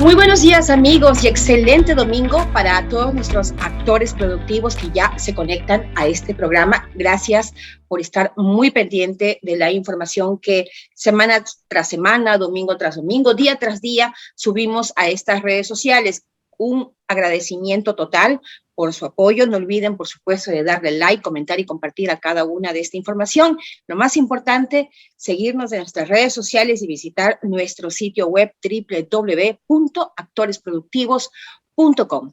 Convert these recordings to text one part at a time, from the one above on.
Muy buenos días amigos y excelente domingo para todos nuestros actores productivos que ya se conectan a este programa. Gracias por estar muy pendiente de la información que semana tras semana, domingo tras domingo, día tras día subimos a estas redes sociales. Un agradecimiento total por su apoyo. No olviden, por supuesto, de darle like, comentar y compartir a cada una de esta información. Lo más importante, seguirnos en nuestras redes sociales y visitar nuestro sitio web www.actoresproductivos.com.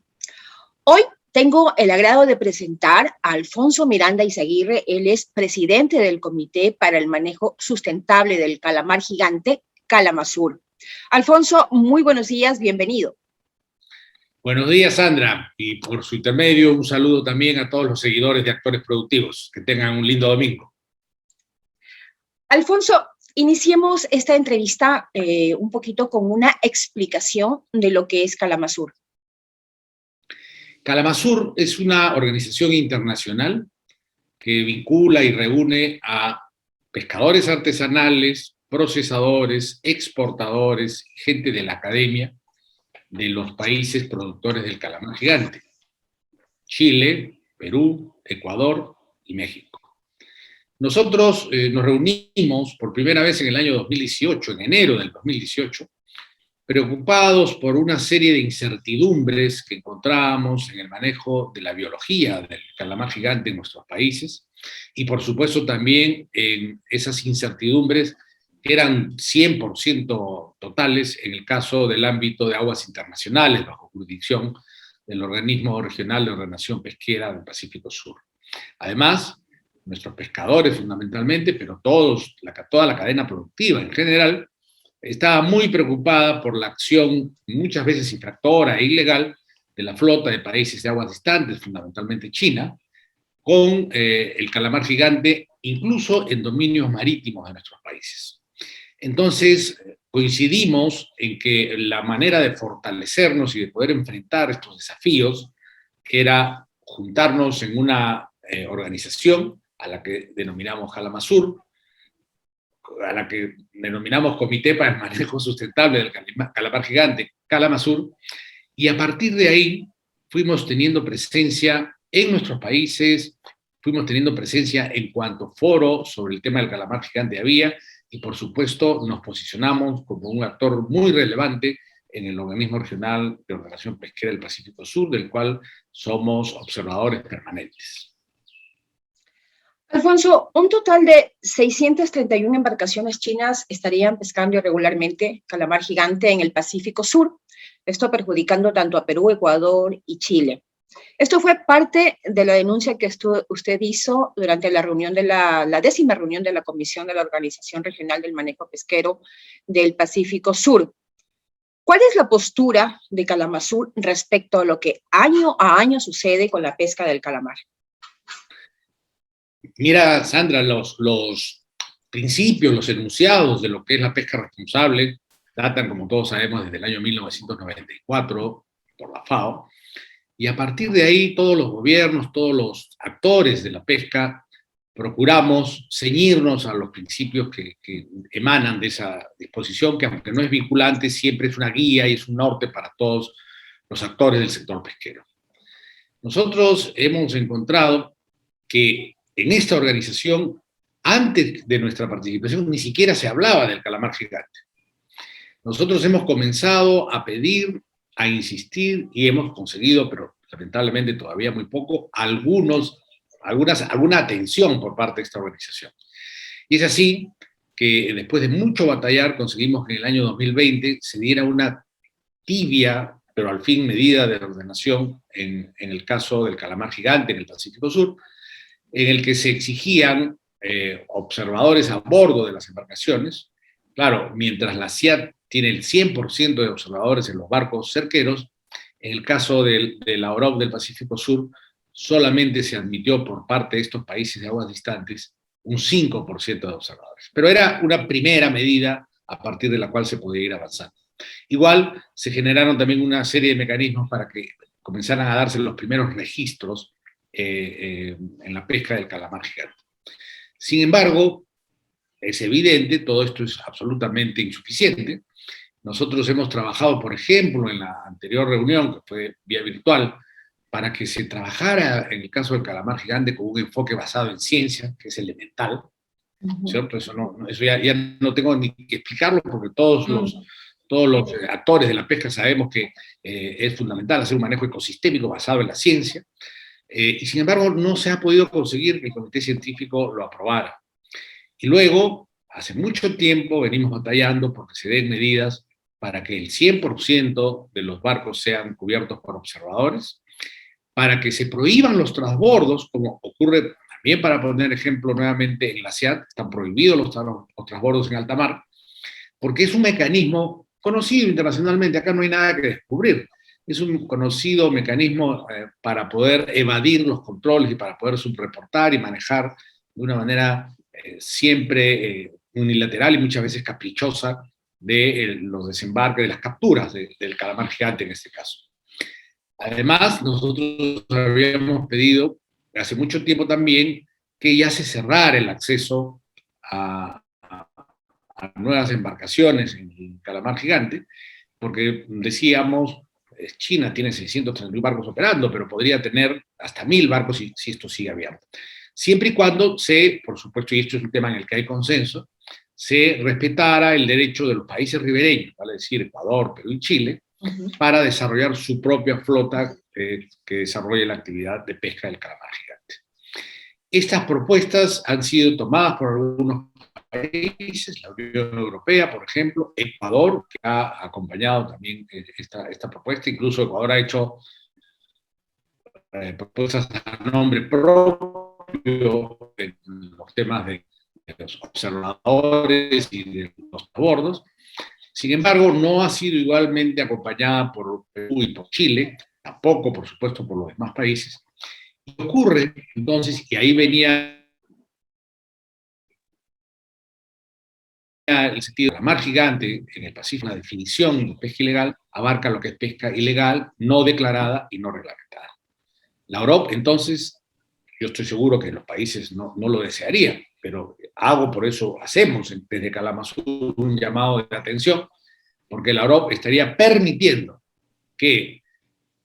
Hoy tengo el agrado de presentar a Alfonso Miranda Izaguirre. Él es presidente del Comité para el Manejo Sustentable del Calamar Gigante, Calamazur. Alfonso, muy buenos días, bienvenido. Buenos días, Sandra, y por su intermedio un saludo también a todos los seguidores de Actores Productivos. Que tengan un lindo domingo. Alfonso, iniciemos esta entrevista un poquito con una explicación de lo que es Calamazur. Calamazur es una organización internacional que vincula y reúne a pescadores artesanales, procesadores, exportadores, gente de la academia, de los países productores del calamar gigante: Chile, Perú, Ecuador y México. Nosotros nos reunimos por primera vez en el año 2018, en enero del 2018, preocupados por una serie de incertidumbres que encontrábamos en el manejo de la biología del calamar gigante en nuestros países, y por supuesto también en esas incertidumbres que eran 100% totales en el caso del ámbito de aguas internacionales bajo jurisdicción del Organismo Regional de Ordenación Pesquera del Pacífico Sur. Además, nuestros pescadores fundamentalmente, pero toda la cadena productiva en general, estaba muy preocupada por la acción muchas veces infractora e ilegal de la flota de países de aguas distantes, fundamentalmente China, con el calamar gigante, incluso en dominios marítimos de nuestros países. Entonces, coincidimos en que la manera de fortalecernos y de poder enfrentar estos desafíos era juntarnos en una organización a la que denominamos Calamazur, a la que denominamos Comité para el Manejo Sustentable del Calamar Gigante, Calamazur, y a partir de ahí fuimos teniendo presencia en nuestros países, fuimos teniendo presencia en cuanto foro sobre el tema del calamar gigante había, y por supuesto nos posicionamos como un actor muy relevante en el Organismo Regional de Ordenación Pesquera del Pacífico Sur, del cual somos observadores permanentes. Alfonso, un total de 631 embarcaciones chinas estarían pescando irregularmente calamar gigante en el Pacífico Sur, esto perjudicando tanto a Perú, Ecuador y Chile. Esto fue parte de la denuncia que usted hizo durante la reunión de la 10ª reunión de la Comisión de la Organización Regional del Manejo Pesquero del Pacífico Sur. ¿Cuál es la postura de Calamazur respecto a lo que año a año sucede con la pesca del calamar? Mira, Sandra, los principios, los enunciados de lo que es la pesca responsable datan, como todos sabemos, desde el año 1994 por la FAO, y a partir de ahí todos los gobiernos, todos los actores de la pesca procuramos ceñirnos a los principios que emanan de esa disposición, que aunque no es vinculante, siempre es una guía y es un norte para todos los actores del sector pesquero. Nosotros hemos encontrado que en esta organización, antes de nuestra participación, ni siquiera se hablaba del calamar gigante. Nosotros hemos comenzado a pedir, a insistir, y hemos conseguido, pero lamentablemente todavía muy poco, alguna atención por parte de esta organización. Y es así que después de mucho batallar conseguimos que en el año 2020 se diera una tibia, pero al fin medida de ordenación en el caso del calamar gigante en el Pacífico Sur, en el que se exigían observadores a bordo de las embarcaciones. Claro, mientras la CIAT tiene el 100% de observadores en los barcos cerqueros, en el caso de la OROP del Pacífico Sur, solamente se admitió por parte de estos países de aguas distantes un 5% de observadores. Pero era una primera medida a partir de la cual se podía ir avanzando. Igual se generaron también una serie de mecanismos para que comenzaran a darse los primeros registros en la pesca del calamar gigante. Sin embargo, es evidente, todo esto es absolutamente insuficiente, Nosotros hemos trabajado, por ejemplo, en la anterior reunión, que fue vía virtual, para que se trabajara, en el caso del calamar gigante, con un enfoque basado en ciencia, que es elemental, ¿cierto? Eso, eso ya no tengo ni que explicarlo, porque todos los actores de la pesca sabemos que es fundamental hacer un manejo ecosistémico basado en la ciencia, y sin embargo no se ha podido conseguir que el comité científico lo aprobara. Y luego, hace mucho tiempo venimos batallando porque se den medidas para que el 100% de los barcos sean cubiertos por observadores, para que se prohíban los transbordos, como ocurre también, para poner ejemplo nuevamente, en la SEAT, están prohibidos los transbordos en alta mar, porque es un mecanismo conocido internacionalmente, acá no hay nada que descubrir. Es un conocido mecanismo para poder evadir los controles y para poder subreportar y manejar de una manera siempre unilateral y muchas veces caprichosa de los desembarques, de las capturas del calamar gigante en este caso. Además, nosotros habíamos pedido hace mucho tiempo también que ya se cerrara el acceso a nuevas embarcaciones en el calamar gigante, porque decíamos, China tiene 630.000 barcos operando, pero podría tener hasta 1.000 barcos si esto sigue abierto. Siempre y cuando por supuesto, y esto es un tema en el que hay consenso, se respetara el derecho de los países ribereños, vale decir Ecuador, Perú y Chile, para desarrollar su propia flota que desarrolle la actividad de pesca del calamar gigante. Estas propuestas han sido tomadas por algunos países, la Unión Europea, por ejemplo, Ecuador, que ha acompañado también esta propuesta, incluso Ecuador ha hecho propuestas a nombre propio en los temas de los observadores y de los bordos. Sin embargo, no ha sido igualmente acompañada por Perú y por Chile, tampoco, por supuesto, por los demás países. Y ocurre, entonces, y ahí venía el sentido de la mar gigante en el Pacífico, la definición de pesca ilegal abarca lo que es pesca ilegal, no declarada y no reglamentada. La OROP, entonces, yo estoy seguro que los países no lo desearían, pero por eso hacemos desde Kalamazoo un llamado de atención, porque la OROP estaría permitiendo que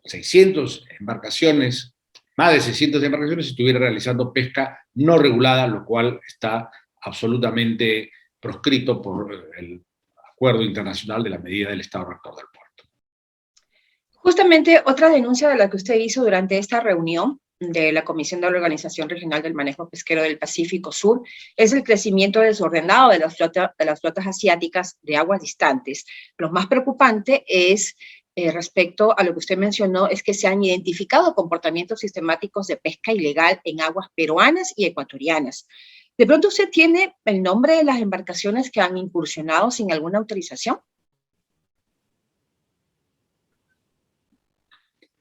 600 embarcaciones, más de 600 embarcaciones, estuvieran realizando pesca no regulada, lo cual está absolutamente proscrito por el acuerdo internacional de la medida del Estado rector del puerto. Justamente otra denuncia de la que usted hizo durante esta reunión de la Comisión de la Organización Regional del Manejo Pesquero del Pacífico Sur es el crecimiento desordenado de las flotas asiáticas de aguas distantes. Lo más preocupante es respecto a lo que usted mencionó, es que se han identificado comportamientos sistemáticos de pesca ilegal en aguas peruanas y ecuatorianas. ¿De pronto usted tiene el nombre de las embarcaciones que han incursionado sin alguna autorización?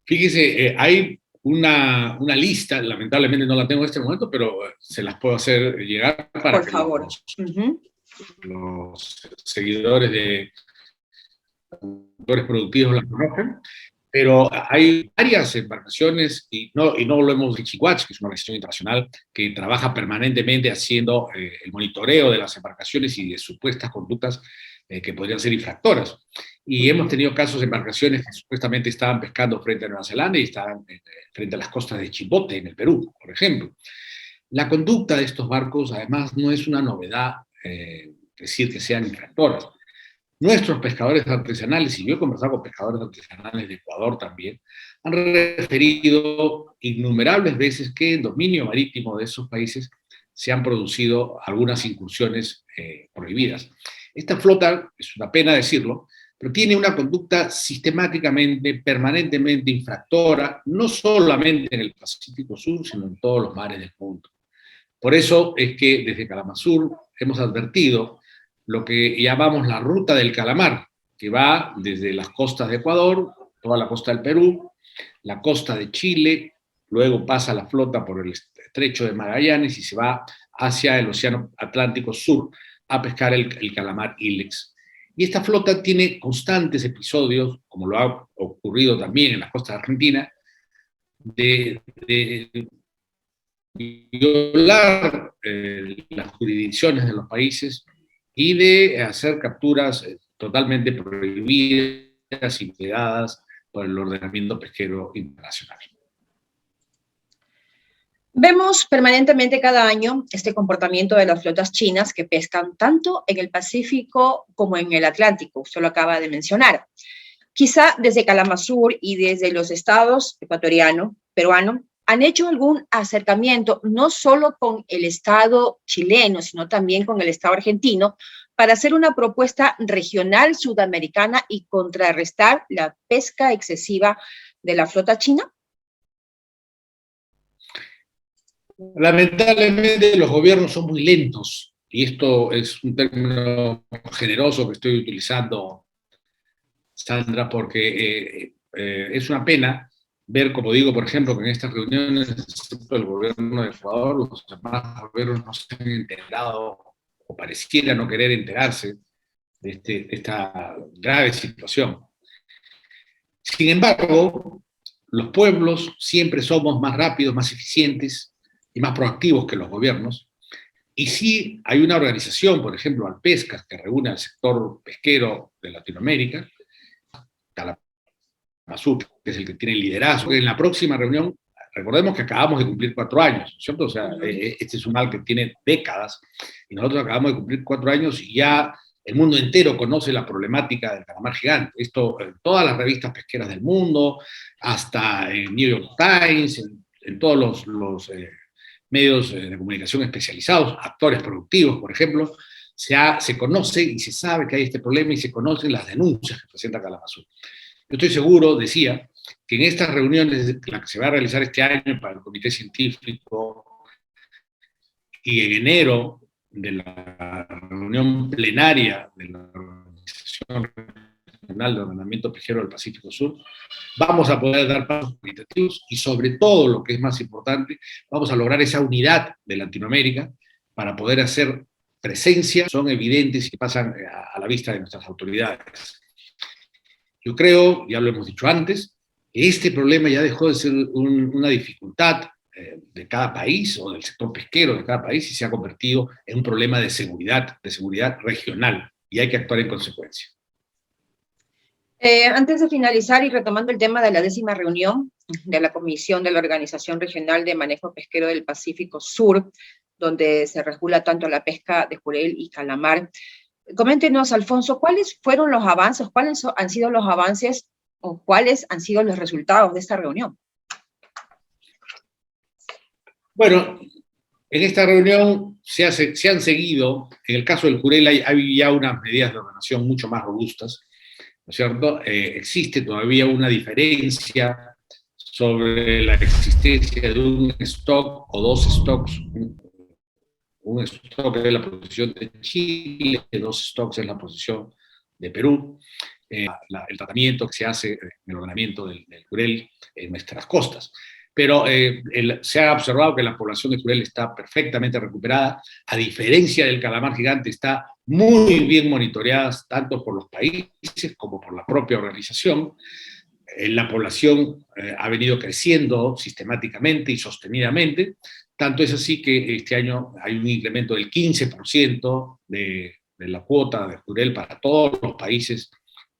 Fíjese, hay una lista, lamentablemente no la tengo en este momento, pero se las puedo hacer llegar para Por favor. Los seguidores de sectores productivos la conozcan. Pero hay varias embarcaciones, y no lo hemos dicho, que es una organización internacional que trabaja permanentemente haciendo el monitoreo de las embarcaciones y de supuestas conductas que podrían ser infractoras. Y hemos tenido casos de embarcaciones que supuestamente estaban pescando frente a Nueva Zelanda y estaban frente a las costas de Chimbote, en el Perú, por ejemplo. La conducta de estos barcos, además, no es una novedad decir que sean infractoras. Nuestros pescadores artesanales, y yo he conversado con pescadores artesanales de Ecuador también, han referido innumerables veces que en dominio marítimo de esos países se han producido algunas incursiones prohibidas. Esta flota, es una pena decirlo, pero tiene una conducta sistemáticamente, permanentemente infractora, no solamente en el Pacífico Sur, sino en todos los mares del mundo. Por eso es que desde Kalamazoo hemos advertido lo que llamamos la ruta del calamar, que va desde las costas de Ecuador, toda la costa del Perú, la costa de Chile, luego pasa la flota por el estrecho de Magallanes y se va hacia el Océano Atlántico Sur a pescar el calamar Ilex. Y esta flota tiene constantes episodios, como lo ha ocurrido también en la costa de Argentina, de violar las jurisdicciones de los países y de hacer capturas totalmente prohibidas y vedadas por el ordenamiento pesquero internacional. Vemos permanentemente cada año este comportamiento de las flotas chinas que pescan tanto en el Pacífico como en el Atlántico, usted lo acaba de mencionar. Quizá desde Kalamazoo y desde los estados ecuatoriano, peruano, han hecho algún acercamiento, no solo con el Estado chileno, sino también con el Estado argentino, para hacer una propuesta regional sudamericana y contrarrestar la pesca excesiva de la flota china. Lamentablemente los gobiernos son muy lentos, y esto es un término generoso que estoy utilizando, Sandra, porque es una pena ver, como digo, por ejemplo, que en estas reuniones, excepto el gobierno de Ecuador, los demás gobiernos no se han enterado, o pareciera no querer enterarse de esta grave situación. Sin embargo, los pueblos siempre somos más rápidos, más eficientes y más proactivos que los gobiernos. Y sí hay una organización, por ejemplo, Alpescas, que reúne al sector pesquero de Latinoamérica, Kalamazoo, que es el que tiene el liderazgo. En la próxima reunión, recordemos que acabamos de cumplir 4 años, ¿cierto? O sea, este es un mal que tiene décadas, y nosotros acabamos de cumplir 4 años y ya el mundo entero conoce la problemática del calamar gigante. Esto en todas las revistas pesqueras del mundo, hasta en New York Times, en todos los medios de comunicación especializados, actores productivos, por ejemplo, se conoce y se sabe que hay este problema y se conocen las denuncias que presenta Kalamazoo. Yo estoy seguro, decía, que en estas reuniones, la que se va a realizar este año para el Comité Científico y en enero de la reunión plenaria de la Organización Regional de Ordenamiento Pesquero del Pacífico Sur, vamos a poder dar pasos cualitativos y, sobre todo, lo que es más importante, vamos a lograr esa unidad de Latinoamérica para poder hacer presencia, son evidentes y pasan a la vista de nuestras autoridades. Yo creo, ya lo hemos dicho antes, que este problema ya dejó de ser una dificultad de cada país o del sector pesquero de cada país y se ha convertido en un problema de seguridad regional, y hay que actuar en consecuencia. Antes de finalizar y retomando el tema de la 10ª reunión de la Comisión de la Organización Regional de Manejo Pesquero del Pacífico Sur, donde se regula tanto la pesca de jurel y calamar, coméntenos, Alfonso, ¿cuáles fueron los avances, cuáles han sido los avances o cuáles han sido los resultados de esta reunión? Bueno, en esta reunión se han seguido, en el caso del jurel hay ya unas medidas de ordenación mucho más robustas, ¿no es cierto? Existe todavía una diferencia sobre la existencia de un stock o 2 stocks. Un stock es la posición de Chile, 2 stocks es la posición de Perú. El tratamiento que se hace en el ordenamiento del jurel en nuestras costas. Pero se ha observado que la población de jurel está perfectamente recuperada, a diferencia del calamar gigante, está muy bien monitoreada tanto por los países como por la propia organización. La población ha venido creciendo sistemáticamente y sostenidamente, tanto es así que este año hay un incremento del 15% de la cuota de jurel para todos los países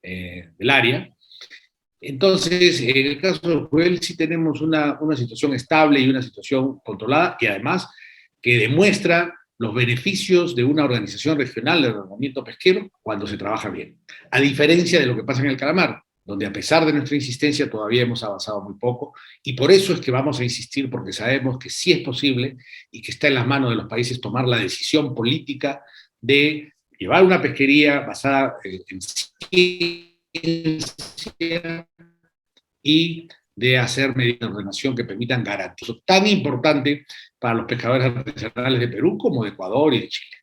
del área. Entonces, en el caso del jurel sí tenemos una situación estable y una situación controlada, y además que demuestra los beneficios de una organización regional de ordenamiento pesquero cuando se trabaja bien. A diferencia de lo que pasa en el calamar, donde a pesar de nuestra insistencia todavía hemos avanzado muy poco, y por eso es que vamos a insistir, porque sabemos que sí es posible y que está en las manos de los países tomar la decisión política de llevar una pesquería basada en ciencia y de hacer medidas de ordenación que permitan garantizar tan importante para los pescadores artesanales de Perú como de Ecuador y de Chile.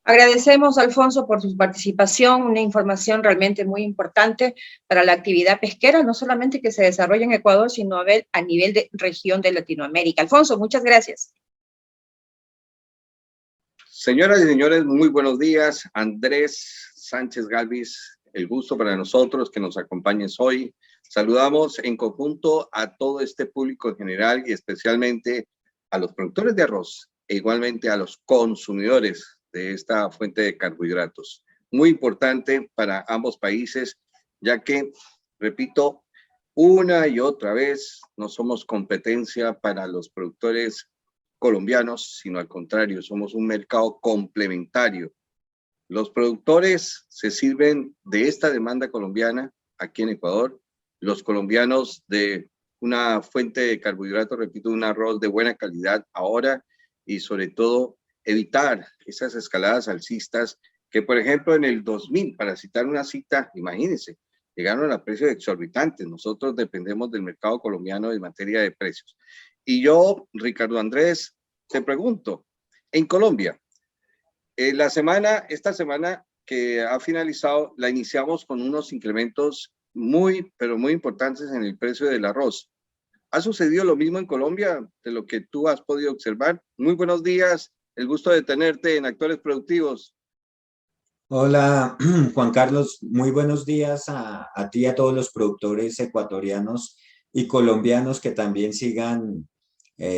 Agradecemos, Alfonso, por su participación, una información realmente muy importante para la actividad pesquera, no solamente que se desarrolla en Ecuador, sino a nivel de región de Latinoamérica. Alfonso, muchas gracias. Señoras y señores, muy buenos días. Andrés Sánchez Galvis, el gusto para nosotros que nos acompañes hoy. Saludamos en conjunto a todo este público en general y especialmente a los productores de arroz e igualmente a los consumidores de esta fuente de carbohidratos. muy importante para ambos países, ya que, repito, una y otra vez no somos competencia para los productores colombianos, sino al contrario, somos un mercado complementario. Los productores se sirven de esta demanda colombiana aquí en Ecuador, los colombianos de una fuente de carbohidratos, repito, un arroz de buena calidad ahora, y sobre todo evitar esas escaladas alcistas que, por ejemplo, en el 2000, para citar una cita, imagínense, llegaron a precios exorbitantes. Nosotros dependemos del mercado colombiano en materia de precios. Y yo, Ricardo Andrés, te pregunto, en Colombia, esta semana que ha finalizado, la iniciamos con unos incrementos muy, pero muy importantes en el precio del arroz. ¿Ha sucedido lo mismo en Colombia de lo que tú has podido observar? Muy buenos días, el gusto de tenerte en Actores Productivos. Hola, Juan Carlos, muy buenos días a ti y a todos los productores ecuatorianos y colombianos que también sigan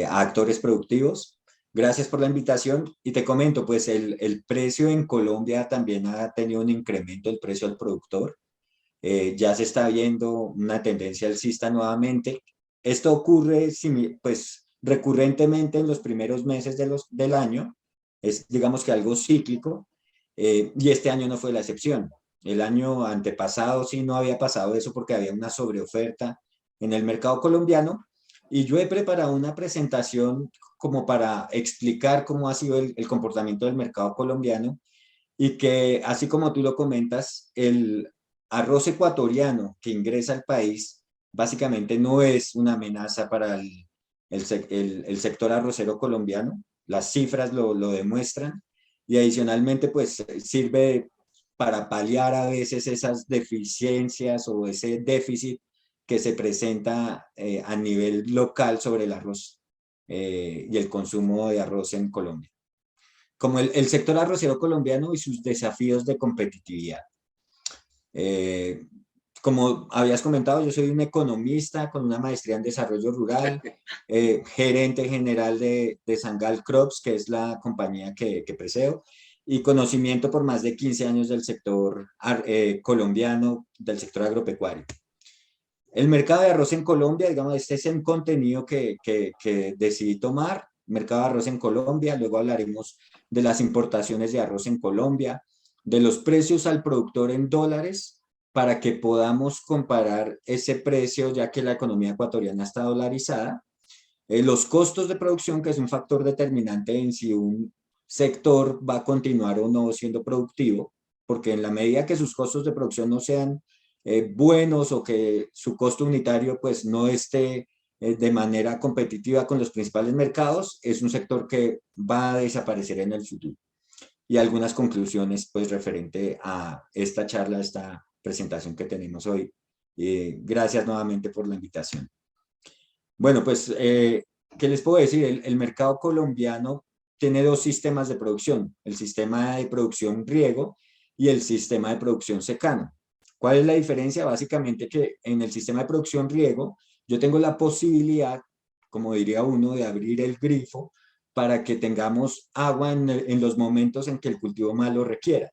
a Actores Productivos. Gracias por la invitación y te comento, pues el precio en Colombia también ha tenido un incremento del precio al productor. Ya se está viendo una tendencia alcista nuevamente. Esto ocurre pues, recurrentemente en los primeros meses del año, es digamos que algo cíclico, y este año no fue la excepción. El año antepasado sí no había pasado eso porque había una sobreoferta en el mercado colombiano, y yo he preparado una presentación como para explicar cómo ha sido el comportamiento del mercado colombiano, y que, así como tú lo comentas, el arroz ecuatoriano que ingresa al país básicamente no es una amenaza para el sector arrocero colombiano. Las cifras lo demuestran, y adicionalmente pues sirve para paliar a veces esas deficiencias o ese déficit que se presenta a nivel local sobre el arroz y el consumo de arroz en Colombia, como el sector arrocero colombiano y sus desafíos de competitividad. Eh, Como habías comentado, yo soy un economista con una maestría en desarrollo rural, gerente general de Sangal Crops, que es la compañía que preseo, y conocimiento por más de 15 años del sector colombiano, del sector agropecuario. El mercado de arroz en Colombia, digamos, este es el contenido que decidí tomar. Mercado de arroz en Colombia, luego hablaremos de las importaciones de arroz en Colombia, de los precios al productor en dólares, para que podamos comparar ese precio, ya que la economía ecuatoriana está dolarizada, los costos de producción, que es un factor determinante en si un sector va a continuar o no siendo productivo, porque en la medida que sus costos de producción no sean buenos, o que su costo unitario pues no esté de manera competitiva con los principales mercados, es un sector que va a desaparecer en el futuro. Y algunas conclusiones pues referente a esta charla, esta presentación que tenemos hoy. Gracias nuevamente por la invitación. Bueno, pues, ¿qué les puedo decir? El mercado colombiano tiene dos sistemas de producción: el sistema de producción riego y el sistema de producción secano. ¿Cuál es la diferencia? Básicamente que en el sistema de producción riego yo tengo la posibilidad, como diría uno, de abrir el grifo para que tengamos agua en los momentos en que el cultivo más lo requiera.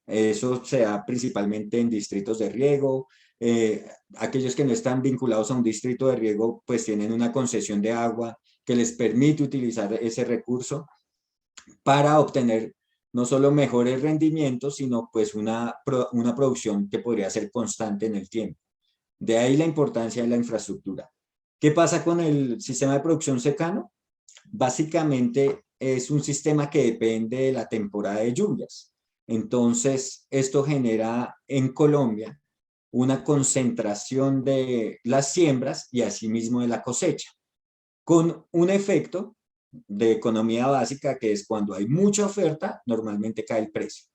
Eso se da principalmente en distritos de riego. Aquellos que no están vinculados a un distrito de riego pues tienen una concesión de agua que les permite utilizar ese recurso para obtener no solo mejores rendimientos, sino pues una producción que podría ser constante en el tiempo. De ahí la importancia de la infraestructura. ¿Qué pasa con el sistema de producción secano? Básicamente es un sistema que depende de la temporada de lluvias. Entonces, esto genera en Colombia una concentración de las siembras y asimismo de la cosecha, con un efecto de economía básica, que es cuando hay mucha oferta, normalmente cae el precio.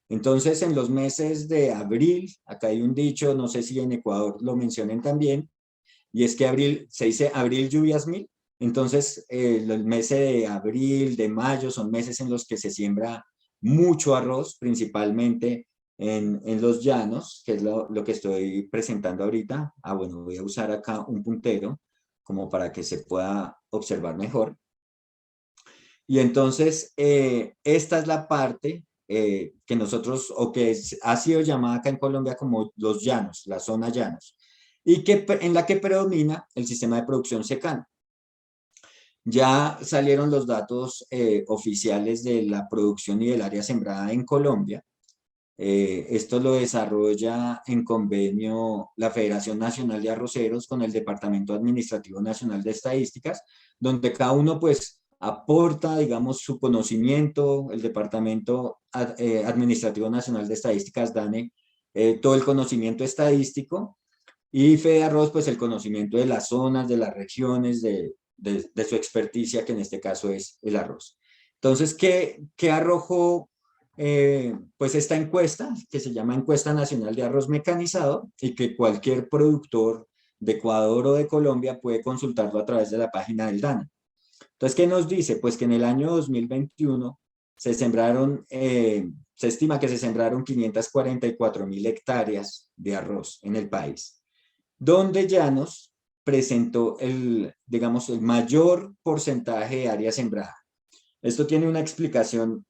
Entonces, en los meses de abril, acá hay un dicho, no sé si en Ecuador lo mencionen también, y es que abril, se dice abril lluvias mil. Entonces, los meses de abril, de mayo, son meses en los que se siembra mucho arroz, principalmente en los llanos, que es lo que estoy presentando ahorita. Bueno, voy a usar acá un puntero como para que se pueda observar mejor. Y entonces, esta es la parte que nosotros, o que ha sido llamada acá en Colombia como los llanos, la zona llanos, y en la que predomina el sistema de producción secano. Ya salieron los datos oficiales de la producción y del área sembrada en Colombia. Esto lo desarrolla en convenio la Federación Nacional de Arroceros con el Departamento Administrativo Nacional de Estadísticas, donde cada uno pues aporta, digamos, su conocimiento. El Departamento Administrativo Nacional de Estadísticas, DANE, todo el conocimiento estadístico, y FEDEARROZ, pues el conocimiento de las zonas, de las regiones, de su experticia, que en este caso es el arroz. Entonces, ¿qué arrojó pues esta encuesta, que se llama Encuesta Nacional de Arroz Mecanizado, y que cualquier productor de Ecuador o de Colombia puede consultarlo a través de la página del DANE? Entonces, ¿qué nos dice? Pues que en el año 2021 se estima que se sembraron 544.000 hectáreas de arroz en el país, donde Llanos presentó digamos, el mayor porcentaje de área sembrada. Esto tiene una explicación,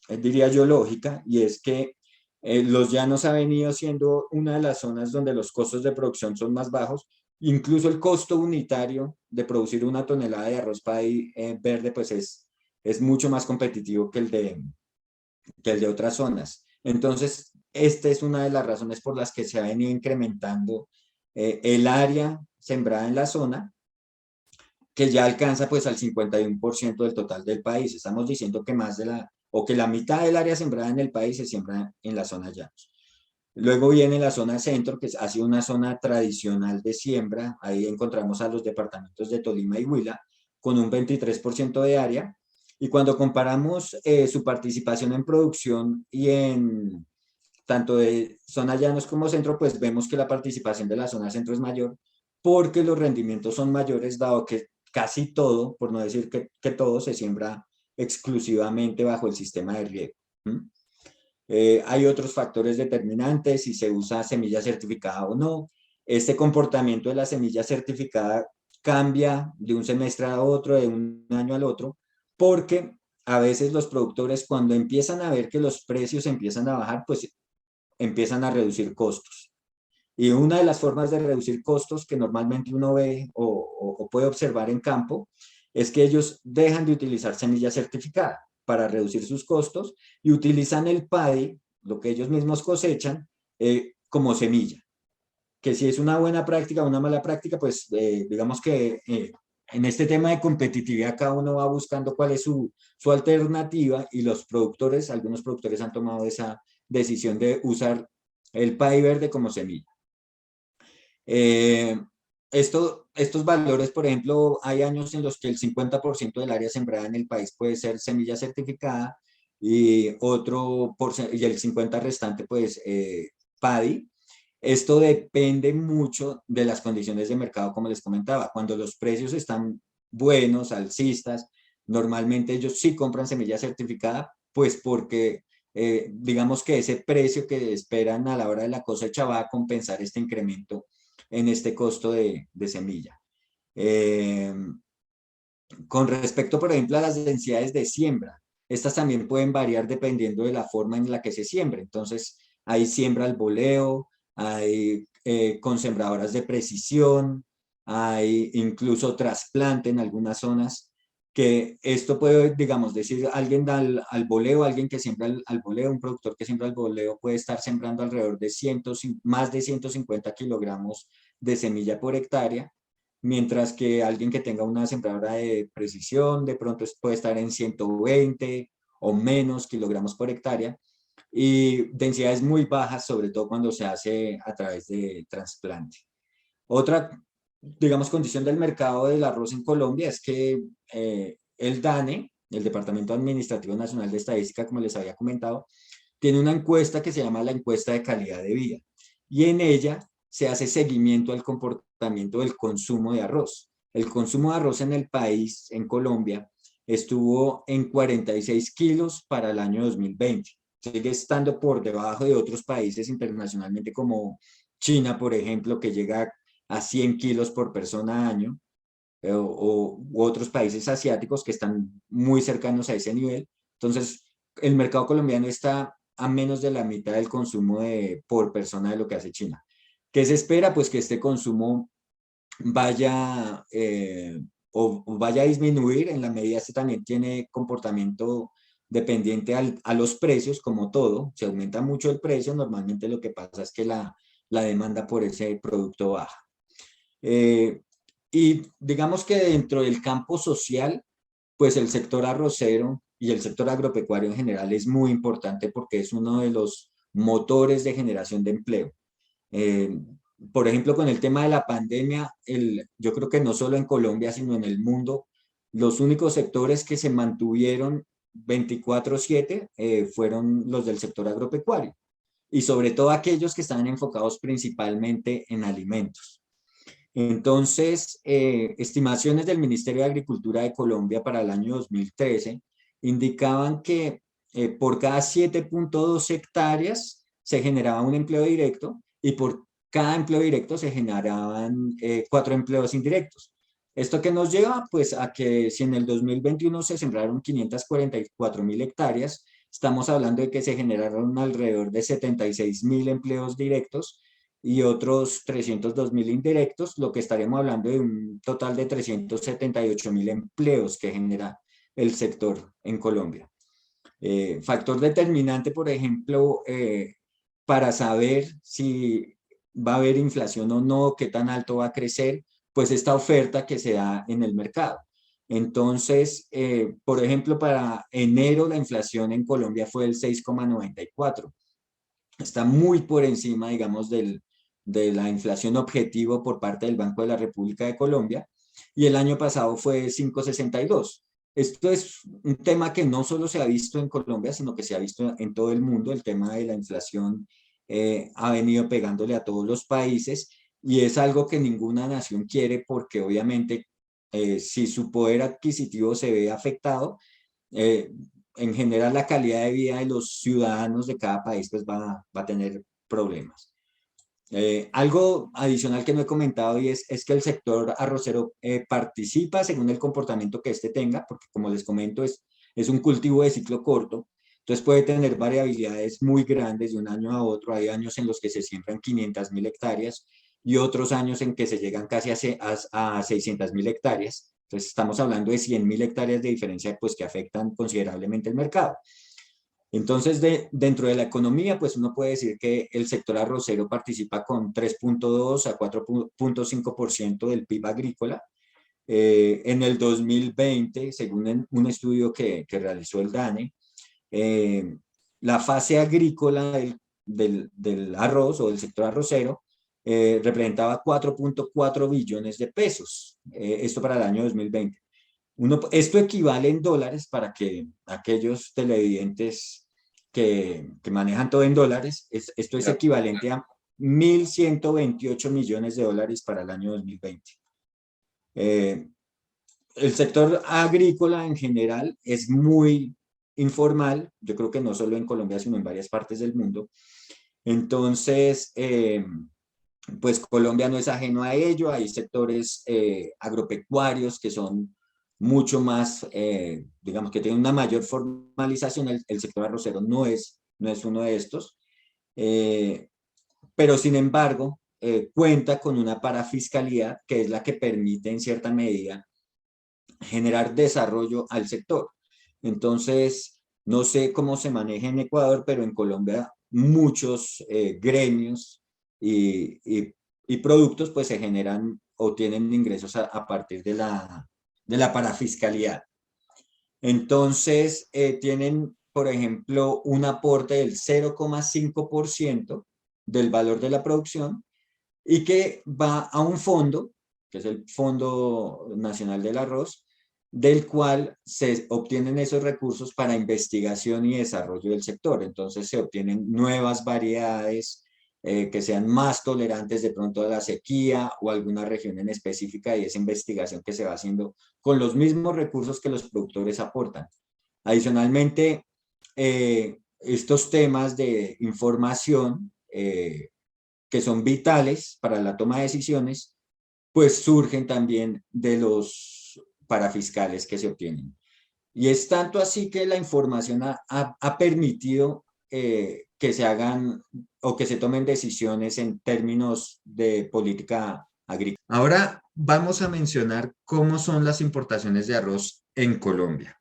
diría yo, lógica, y es que los llanos ha venido siendo una de las zonas donde los costos de producción son más bajos. Incluso el costo unitario de producir una tonelada de arroz país verde pues es mucho más competitivo que el de otras zonas. Entonces, esta es una de las razones por las que se ha venido incrementando el área sembrada en la zona, que ya alcanza pues al 51% del total del país. Estamos diciendo que que la mitad del área sembrada en el país se siembra en la zona llanos. Luego viene la zona centro, que ha sido una zona tradicional de siembra. Ahí encontramos a los departamentos de Tolima y Huila, con un 23% de área. Y cuando comparamos su participación en producción y en tanto de zona llanos como centro, pues vemos que la participación de la zona centro es mayor, porque los rendimientos son mayores, dado que casi todo, por no decir que todo, se siembra exclusivamente bajo el sistema de riego. Hay otros factores determinantes, si se usa semilla certificada o no. Este comportamiento de la semilla certificada cambia de un semestre a otro, de un año al otro, porque a veces los productores, cuando empiezan a ver que los precios empiezan a bajar, pues empiezan a reducir costos. Y una de las formas de reducir costos que normalmente uno ve o puede observar en campo es que ellos dejan de utilizar semilla certificada para reducir sus costos y utilizan el paddy, lo que ellos mismos cosechan, como semilla. Que si es una buena práctica o una mala práctica, pues digamos que en este tema de competitividad cada uno va buscando cuál es su alternativa, y algunos productores han tomado esa decisión de usar el paddy verde como semilla. Estos valores, por ejemplo, hay años en los que el 50% del área sembrada en el país puede ser semilla certificada y el 50% restante pues paddy. Esto depende mucho de las condiciones de mercado, como les comentaba. Cuando los precios están buenos, alcistas, normalmente ellos sí compran semilla certificada, pues porque digamos que ese precio que esperan a la hora de la cosecha va a compensar este incremento en este costo de semilla. Con respecto, por ejemplo, a las densidades de siembra, estas también pueden variar dependiendo de la forma en la que se siembre. Entonces, hay siembra al voleo, hay con sembradoras de precisión, hay incluso trasplante en algunas zonas, que esto puede, digamos, decir alguien al voleo, alguien que siembra al voleo, un productor que siembra al voleo puede estar sembrando alrededor de más de 150 kilogramos de semilla por hectárea, mientras que alguien que tenga una sembradora de precisión de pronto puede estar en 120 o menos kilogramos por hectárea, y densidades muy bajas, sobre todo cuando se hace a través de trasplante. Otra, digamos, condición del mercado del arroz en Colombia es que el DANE, el Departamento Administrativo Nacional de Estadística, como les había comentado, tiene una encuesta que se llama la encuesta de calidad de vida, y en ella se hace seguimiento al comportamiento del consumo de arroz. El consumo de arroz en el país, en Colombia, estuvo en 46 kilos para el año 2020. Sigue estando por debajo de otros países internacionalmente como China, por ejemplo, que llega a 100 kilos por persona año, u otros países asiáticos que están muy cercanos a ese nivel. Entonces, el mercado colombiano está a menos de la mitad del consumo por persona de lo que hace China. ¿Qué se espera? Pues que este consumo vaya o vaya a disminuir en la medida que también tiene comportamiento dependiente a los precios, como todo. Se aumenta mucho el precio, normalmente lo que pasa es que la demanda por ese producto baja. Y digamos que dentro del campo social, pues el sector arrocero y el sector agropecuario en general es muy importante porque es uno de los motores de generación de empleo. Eh, por ejemplo, con el tema de la pandemia, yo creo que no solo en Colombia, sino en el mundo, los únicos sectores que se mantuvieron 24/7 fueron los del sector agropecuario y sobre todo aquellos que estaban enfocados principalmente en alimentos. Entonces, estimaciones del Ministerio de Agricultura de Colombia para el año 2013 indicaban que por cada 7.2 hectáreas se generaba un empleo directo y por cada empleo directo se generaban 4 empleos indirectos. ¿Esto qué nos lleva? Pues a que si en el 2021 se sembraron 544.000 hectáreas, estamos hablando de que se generaron alrededor de 76.000 empleos directos y otros 302.000 indirectos, lo que estaremos hablando de un total de 378.000 empleos que genera el sector en Colombia. Factor determinante, por ejemplo, para saber si va a haber inflación o no, qué tan alto va a crecer, pues esta oferta que se da en el mercado. Entonces, por ejemplo, para enero la inflación en Colombia fue del 6,94. Está muy por encima, digamos, de la inflación objetivo por parte del Banco de la República de Colombia, y el año pasado fue 5,62. Esto es un tema que no solo se ha visto en Colombia, sino que se ha visto en todo el mundo. El tema de la inflación ha venido pegándole a todos los países y es algo que ninguna nación quiere porque obviamente si su poder adquisitivo se ve afectado, eh, en general la calidad de vida de los ciudadanos de cada país pues va a tener problemas. Algo adicional que no he comentado y es que el sector arrocero participa según el comportamiento que éste tenga, porque como les comento es un cultivo de ciclo corto, entonces puede tener variabilidades muy grandes de un año a otro. Hay años en los que se siembran 500.000 hectáreas y otros años en que se llegan casi a 600.000 hectáreas. Entonces estamos hablando de 100.000 hectáreas de diferencia pues que afectan considerablemente el mercado. Entonces, dentro de la economía, pues uno puede decir que el sector arrocero participa con 3.2 a 4.5% del PIB agrícola. En el 2020, según un estudio que realizó el DANE, la fase agrícola del arroz o del sector arrocero representaba 4.4 billones de pesos. Esto para el año 2020. Esto equivale en dólares para que aquellos televidentes que manejan todo en dólares, esto es equivalente a 1.128 millones de dólares para el año 2020. El sector agrícola en general es muy informal, yo creo que no solo en Colombia, sino en varias partes del mundo. Entonces, pues Colombia no es ajeno a ello. Hay sectores agropecuarios que son mucho más, digamos que tienen una mayor formalización. El sector arrocero no es uno de estos, pero sin embargo cuenta con una parafiscalidad que es la que permite en cierta medida generar desarrollo al sector. Entonces, no sé cómo se maneja en Ecuador, pero en Colombia muchos gremios y productos pues se generan o tienen ingresos a partir de la parafiscalidad. Entonces, tienen, por ejemplo, un aporte del 0,5% del valor de la producción y que va a un fondo, que es el Fondo Nacional del Arroz, del cual se obtienen esos recursos para investigación y desarrollo del sector. Entonces se obtienen nuevas variedades que sean más tolerantes de pronto a la sequía o a alguna región en específica, y esa investigación que se va haciendo con los mismos recursos que los productores aportan. Adicionalmente, estos temas de información que son vitales para la toma de decisiones, pues surgen también de los parafiscales que se obtienen. Y es tanto así que la información ha permitido que se hagan o que se tomen decisiones en términos de política agrícola. Ahora vamos a mencionar cómo son las importaciones de arroz en Colombia.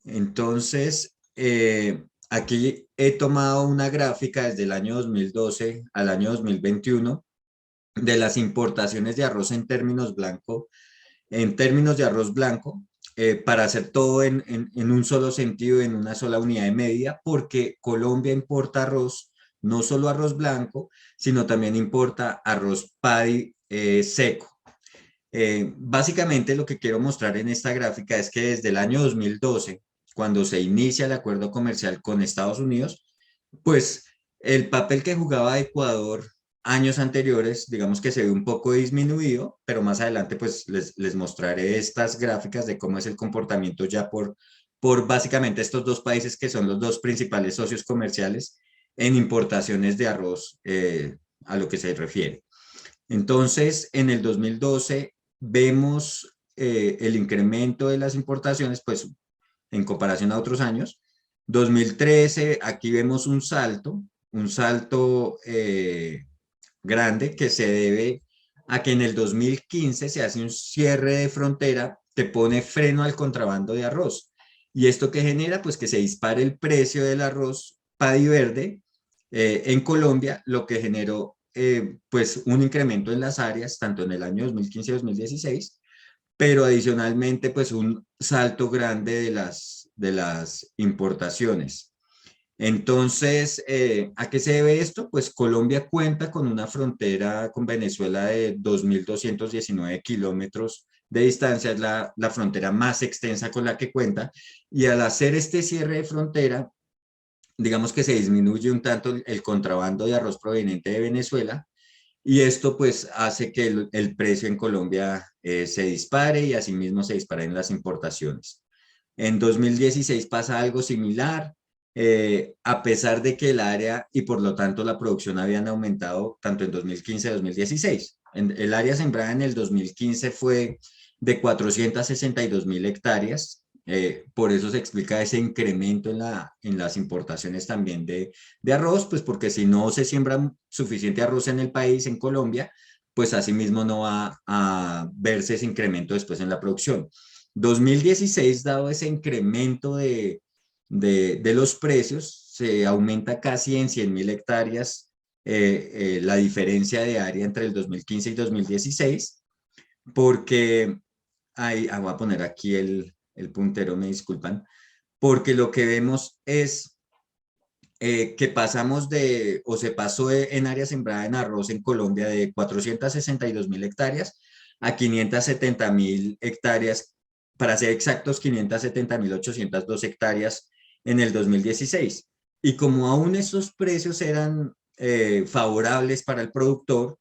Entonces, aquí he tomado una gráfica desde el año 2012 al año 2021 de las importaciones de arroz en términos de arroz blanco, para hacer todo en un solo sentido, en una sola unidad de medida, porque Colombia importa arroz, no solo arroz blanco, sino también importa arroz paddy seco. Básicamente lo que quiero mostrar en esta gráfica es que desde el año 2012, cuando se inicia el acuerdo comercial con Estados Unidos, pues el papel que jugaba Ecuador años anteriores, digamos que se ve un poco disminuido, pero más adelante pues les mostraré estas gráficas de cómo es el comportamiento ya por básicamente estos dos países que son los dos principales socios comerciales en importaciones de arroz a lo que se refiere. Entonces, en el 2012 vemos el incremento de las importaciones, pues en comparación a otros años. 2013, aquí vemos un salto grande que se debe a que en el 2015 se hace un cierre de frontera que pone freno al contrabando de arroz. ¿Y esto qué genera? Pues que se dispare el precio del arroz paddy verde en Colombia, lo que generó pues un incremento en las áreas, tanto en el año 2015 y 2016, pero adicionalmente pues un salto grande de las importaciones. Entonces, ¿a qué se debe esto? Pues Colombia cuenta con una frontera con Venezuela de 2.219 kilómetros de distancia, es la frontera más extensa con la que cuenta, y al hacer este cierre de frontera, digamos que se disminuye un tanto el contrabando de arroz proveniente de Venezuela, y esto pues hace que el precio en Colombia se dispare y asimismo se disparen las importaciones. En 2016 pasa algo similar, a pesar de que el área y por lo tanto la producción habían aumentado tanto en 2015 y 2016. El área sembrada en el 2015 fue de 462.000 hectáreas, por eso se explica ese incremento en las importaciones también de arroz, pues porque si no se siembra suficiente arroz en el país, en Colombia, pues asimismo no va a verse ese incremento después en la producción. 2016, dado ese incremento de los precios, se aumenta casi en 100.000 hectáreas la diferencia de área entre el 2015 y 2016, porque, voy a poner aquí el puntero, me disculpan, porque lo que vemos es que pasamos o se pasó en área sembrada en arroz en Colombia de 462.000 hectáreas a 570.000 hectáreas, para ser exactos, 570.802 hectáreas en el 2016. Y como aún esos precios eran favorables para el productor,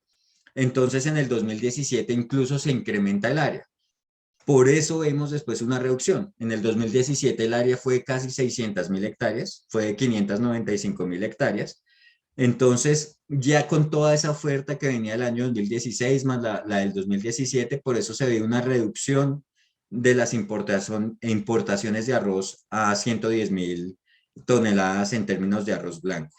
entonces en el 2017 incluso se incrementa el área. Por eso vemos después una reducción. En el 2017 el área fue casi 600.000 hectáreas, fue de 595.000 hectáreas. Entonces, ya con toda esa oferta que venía del año 2016 más la del 2017, por eso se ve una reducción de las importaciones de arroz a 110.000 toneladas en términos de arroz blanco.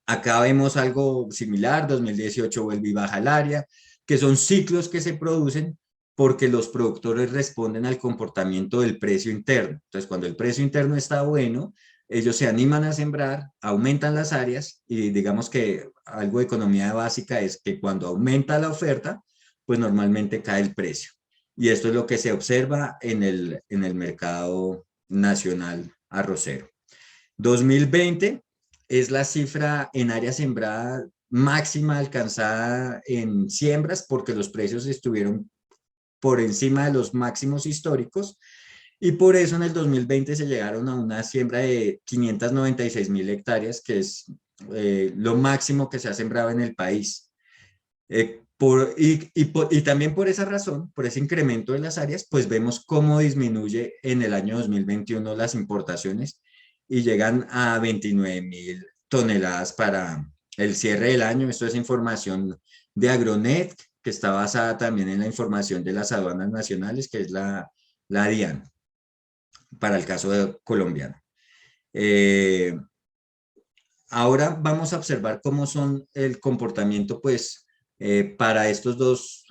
Acá vemos algo similar, 2018 vuelve y baja el área, que son ciclos que se producen porque los productores responden al comportamiento del precio interno. Entonces, cuando el precio interno está bueno, ellos se animan a sembrar, aumentan las áreas y digamos que algo de economía básica es que cuando aumenta la oferta, pues normalmente cae el precio. Y esto es lo que se observa en el mercado nacional arrocero. 2020 es la cifra en área sembrada máxima alcanzada en siembras porque los precios estuvieron por encima de los máximos históricos y por eso en el 2020 se llegaron a una siembra de 596.000 hectáreas, que es lo máximo que se ha sembrado en el país. Y también por esa razón, por ese incremento de las áreas, pues vemos cómo disminuye en el año 2021 las importaciones y llegan a 29.000 toneladas para el cierre del año. Esto es información de Agronet, que está basada también en la información de las aduanas nacionales, que es la la DIAN, para el caso colombiano. Eh, Ahora vamos a observar cómo son el comportamiento, pues, para estos dos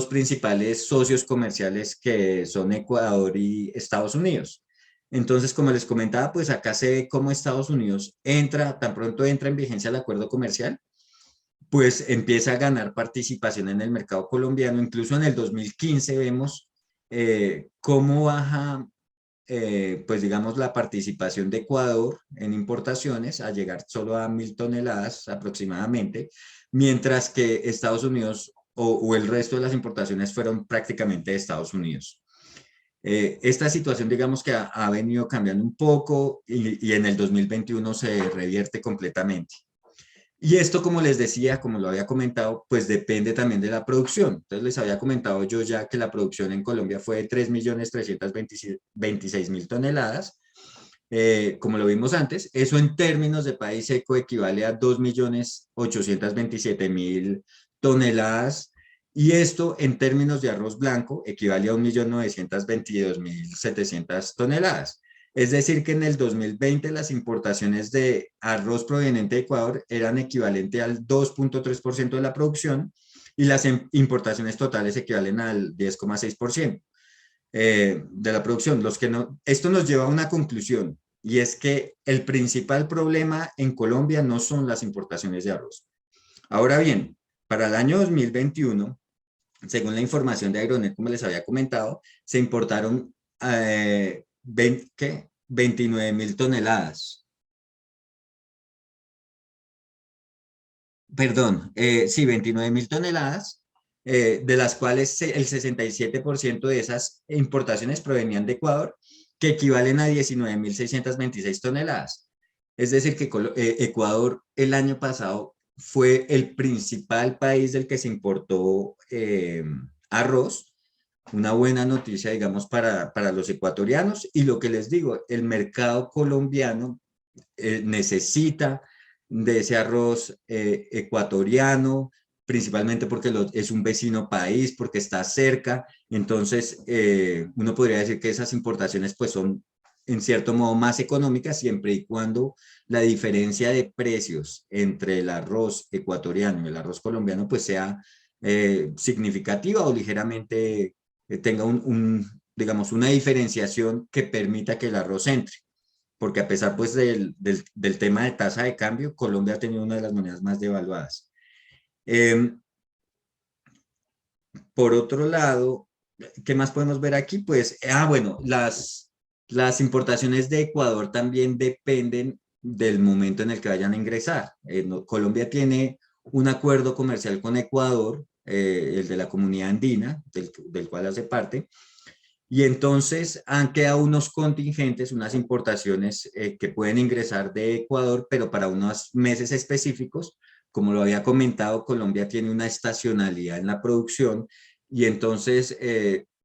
principales socios comerciales que son Ecuador y Estados Unidos. Entonces, como les comentaba, pues acá se ve cómo Estados Unidos entra, tan pronto entra en vigencia el acuerdo comercial, pues empieza a ganar participación en el mercado colombiano. Incluso en el 2015 vemos cómo baja pues digamos, la participación de Ecuador en importaciones a llegar solo a 1.000 toneladas aproximadamente, mientras que Estados Unidos o el resto de las importaciones fueron prácticamente de Estados Unidos. Esta situación, digamos que ha venido cambiando un poco y en el 2021 se revierte completamente. Y esto, como les decía, como lo había comentado, pues depende también de la producción. Entonces les había comentado yo ya que la producción en Colombia fue de 3.326.000 toneladas. Como lo vimos antes, eso en términos de país seco equivale a 2.827.000 toneladas. Y esto en términos de arroz blanco equivale a 1.922.700 toneladas. Es decir, que en el 2020 las importaciones de arroz proveniente de Ecuador eran equivalente al 2.3% de la producción y las importaciones totales equivalen al 10,6% de la producción. Esto nos lleva a una conclusión y es que el principal problema en Colombia no son las importaciones de arroz. Ahora bien, para el año 2021, según la información de Agronet, como les había comentado, se importaron 29.000 toneladas. Perdón, sí, 29.000 toneladas, de las cuales el 67% de esas importaciones provenían de Ecuador, que equivalen a 19.626 toneladas. Es decir, que Ecuador el año pasado fue el principal país del que se importó arroz. Una buena noticia, digamos, para los ecuatorianos. Y lo que les digo, el mercado colombiano necesita de ese arroz ecuatoriano, principalmente porque es un vecino país, porque está cerca. Entonces, uno podría decir que esas importaciones pues son en cierto modo más económicas siempre y cuando la diferencia de precios entre el arroz ecuatoriano y el arroz colombiano pues sea significativa o ligeramente tenga digamos, una diferenciación que permita que el arroz entre. Porque a pesar pues del tema de tasa de cambio, Colombia ha tenido una de las monedas más devaluadas. Por otro lado, ¿qué más podemos ver aquí? Pues, bueno, las importaciones de Ecuador también dependen del momento en el que vayan a ingresar. Colombia tiene un acuerdo comercial con Ecuador, el de la Comunidad Andina, del cual hace parte, y entonces han quedado unos contingentes, unas importaciones que pueden ingresar de Ecuador, pero para unos meses específicos. Como lo había comentado, Colombia tiene una estacionalidad en la producción y entonces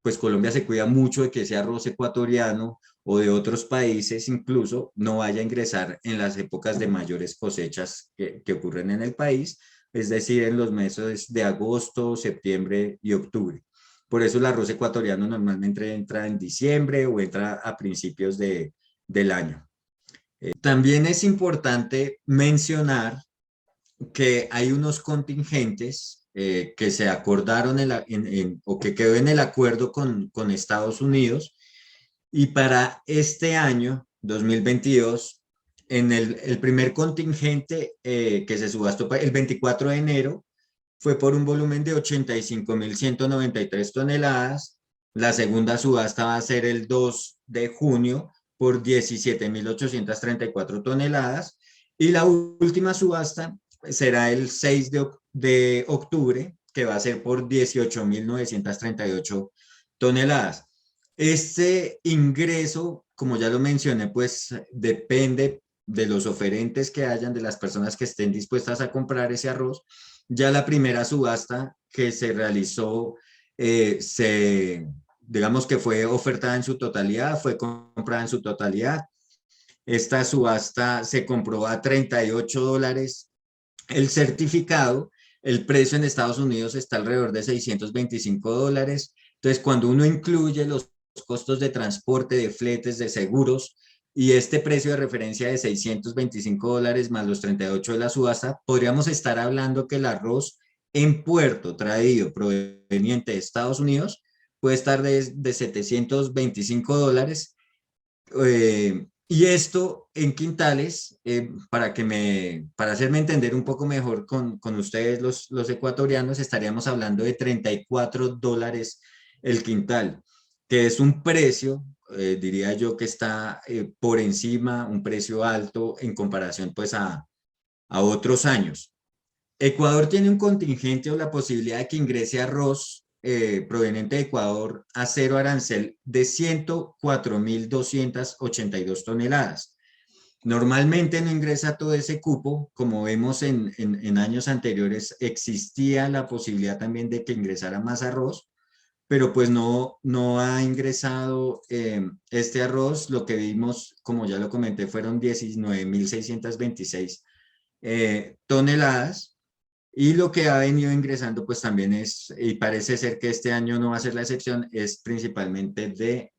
pues Colombia se cuida mucho de que ese arroz ecuatoriano o de otros países incluso no vaya a ingresar en las épocas de mayores cosechas que ocurren en el país, es decir, en los meses de agosto, septiembre y octubre. Por eso el arroz ecuatoriano normalmente entra en diciembre o entra a principios del año. También es importante mencionar que hay unos contingentes que se acordaron o que quedó en el acuerdo con Estados Unidos y para este año, 2022, en el primer contingente que se subastó el 24 de enero, fue por un volumen de 85.193 toneladas. La segunda subasta va a ser el 2 de junio por 17.834 toneladas. Y la última subasta será el 6 de octubre, que va a ser por 18.938 toneladas. Este ingreso, como ya lo mencioné, pues depende de los oferentes que hayan, de las personas que estén dispuestas a comprar ese arroz. Ya la primera subasta que se realizó, digamos que fue ofertada en su totalidad, fue comprada en su totalidad. Esta subasta se compró a $38 el certificado. El precio en Estados Unidos está alrededor de $625. Entonces, cuando uno incluye los costos de transporte, de fletes, de seguros, y este precio de referencia de $625 más los 38 de la subasta, podríamos estar hablando que el arroz en puerto traído proveniente de Estados Unidos puede estar de $725. Y esto en quintales, para hacerme entender un poco mejor con ustedes los ecuatorianos, estaríamos hablando de $34 el quintal, que es un precio, diría yo, que está por encima, un precio alto en comparación pues a otros años. Ecuador tiene un contingente o la posibilidad de que ingrese arroz proveniente de Ecuador a cero arancel de 104.282 toneladas. Normalmente no ingresa todo ese cupo, como vemos en años anteriores, existía la posibilidad también de que ingresara más arroz, pero pues no ha ingresado este arroz. Lo que vimos, como ya lo comenté, fueron 19.626 toneladas. Y lo que ha venido ingresando, pues también es, y parece ser que este año no va a ser la excepción, es principalmente de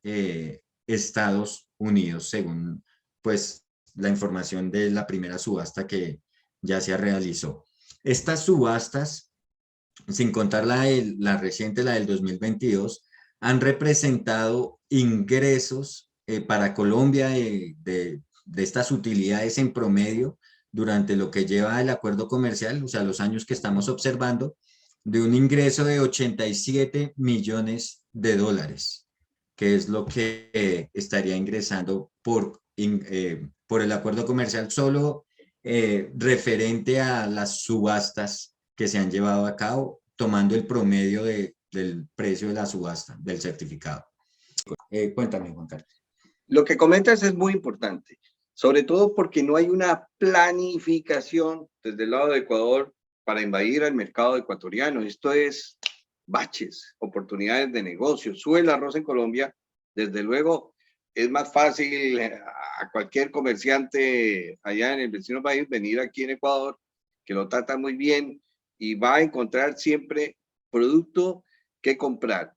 Estados Unidos, según pues la información de la primera subasta que ya se realizó. Estas subastas, sin contar la reciente, la del 2022, han representado ingresos para Colombia de estas utilidades en promedio durante lo que lleva el acuerdo comercial, o sea, los años que estamos observando, de un ingreso de $87 millones, que es lo que estaría ingresando por el acuerdo comercial solo referente a las subastas que se han llevado a cabo, tomando el promedio del precio de la subasta, del certificado. Cuéntame, Juan Carlos. Lo que comentas es muy importante, sobre todo porque no hay una planificación desde el lado de Ecuador para invadir al mercado ecuatoriano. Esto es baches, oportunidades de negocio. Sube el arroz en Colombia, desde luego es más fácil a cualquier comerciante allá en el vecino país venir aquí en Ecuador, que lo trata muy bien y va a encontrar siempre producto que comprar,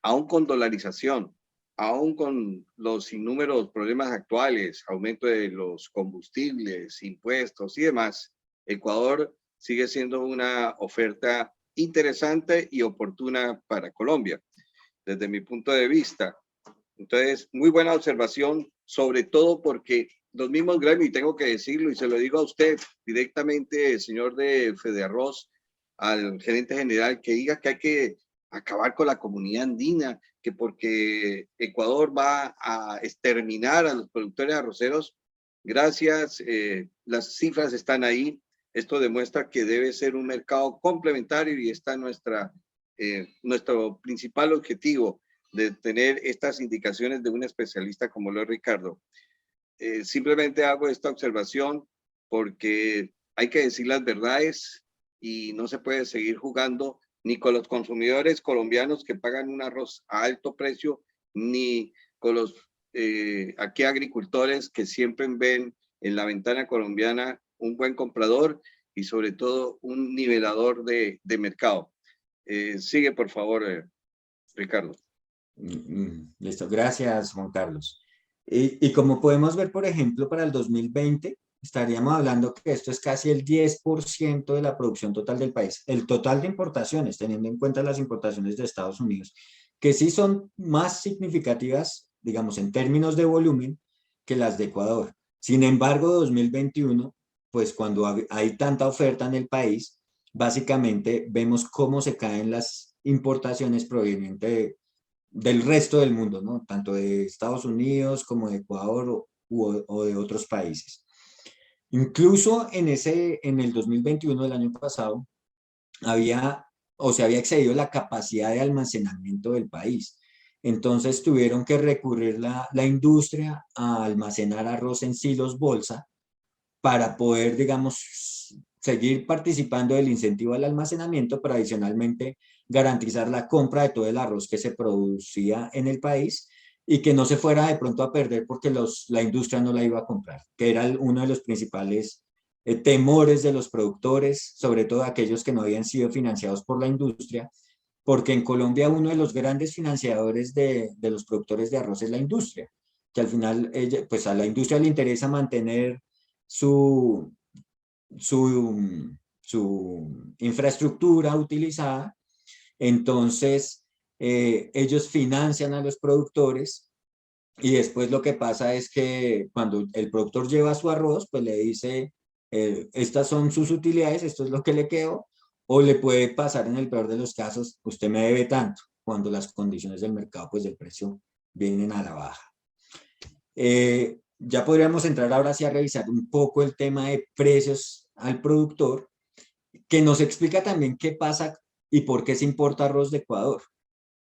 aún con dolarización, aún con los innúmeros problemas actuales, aumento de los combustibles, impuestos y demás. Ecuador sigue siendo una oferta interesante y oportuna para Colombia, desde mi punto de vista. Entonces, muy buena observación, sobre todo porque los mismos gremios, y tengo que decirlo, y se lo digo a usted directamente, señor de Fedearroz, al gerente general, que diga que hay que acabar con la comunidad andina, que porque Ecuador va a exterminar a los productores arroceros. Gracias, las cifras están ahí. Esto demuestra que debe ser un mercado complementario y está nuestro principal objetivo de tener estas indicaciones de un especialista como lo es Ricardo. Simplemente hago esta observación porque hay que decir las verdades y no se puede seguir jugando ni con los consumidores colombianos que pagan un arroz a alto precio, ni con los aquí agricultores que siempre ven en la ventana colombiana un buen comprador y sobre todo un nivelador de mercado. Sigue, por favor, Ricardo. Listo, gracias, Juan Carlos. Y como podemos ver, por ejemplo, para el 2020, estaríamos hablando que esto es casi el 10% de la producción total del país. El total de importaciones, teniendo en cuenta las importaciones de Estados Unidos, que sí son más significativas, digamos, en términos de volumen, que las de Ecuador. Sin embargo, 2021, pues cuando hay tanta oferta en el país, básicamente vemos cómo se caen las importaciones provenientes del resto del mundo, ¿no? Tanto de Estados Unidos como de Ecuador o de otros países. Incluso en el 2021, el año pasado, se había excedido la capacidad de almacenamiento del país. Entonces tuvieron que recurrir la industria a almacenar arroz en silos bolsa para poder, digamos, seguir participando del incentivo al almacenamiento, pero adicionalmente garantizar la compra de todo el arroz que se producía en el país y que no se fuera de pronto a perder porque la industria no la iba a comprar, que era uno de los principales temores de los productores, sobre todo aquellos que no habían sido financiados por la industria, porque en Colombia uno de los grandes financiadores de los productores de arroz es la industria, que al final pues a la industria le interesa mantener su, su infraestructura utilizada. Entonces ellos financian a los productores y después lo que pasa es que cuando el productor lleva su arroz, pues le dice, estas son sus utilidades, esto es lo que le quedó, o le puede pasar en el peor de los casos, usted me debe tanto, cuando las condiciones del mercado, pues del precio, vienen a la baja. Ya podríamos entrar ahora sí a revisar un poco el tema de precios al productor, que nos explica también qué pasa y por qué se importa arroz de Ecuador.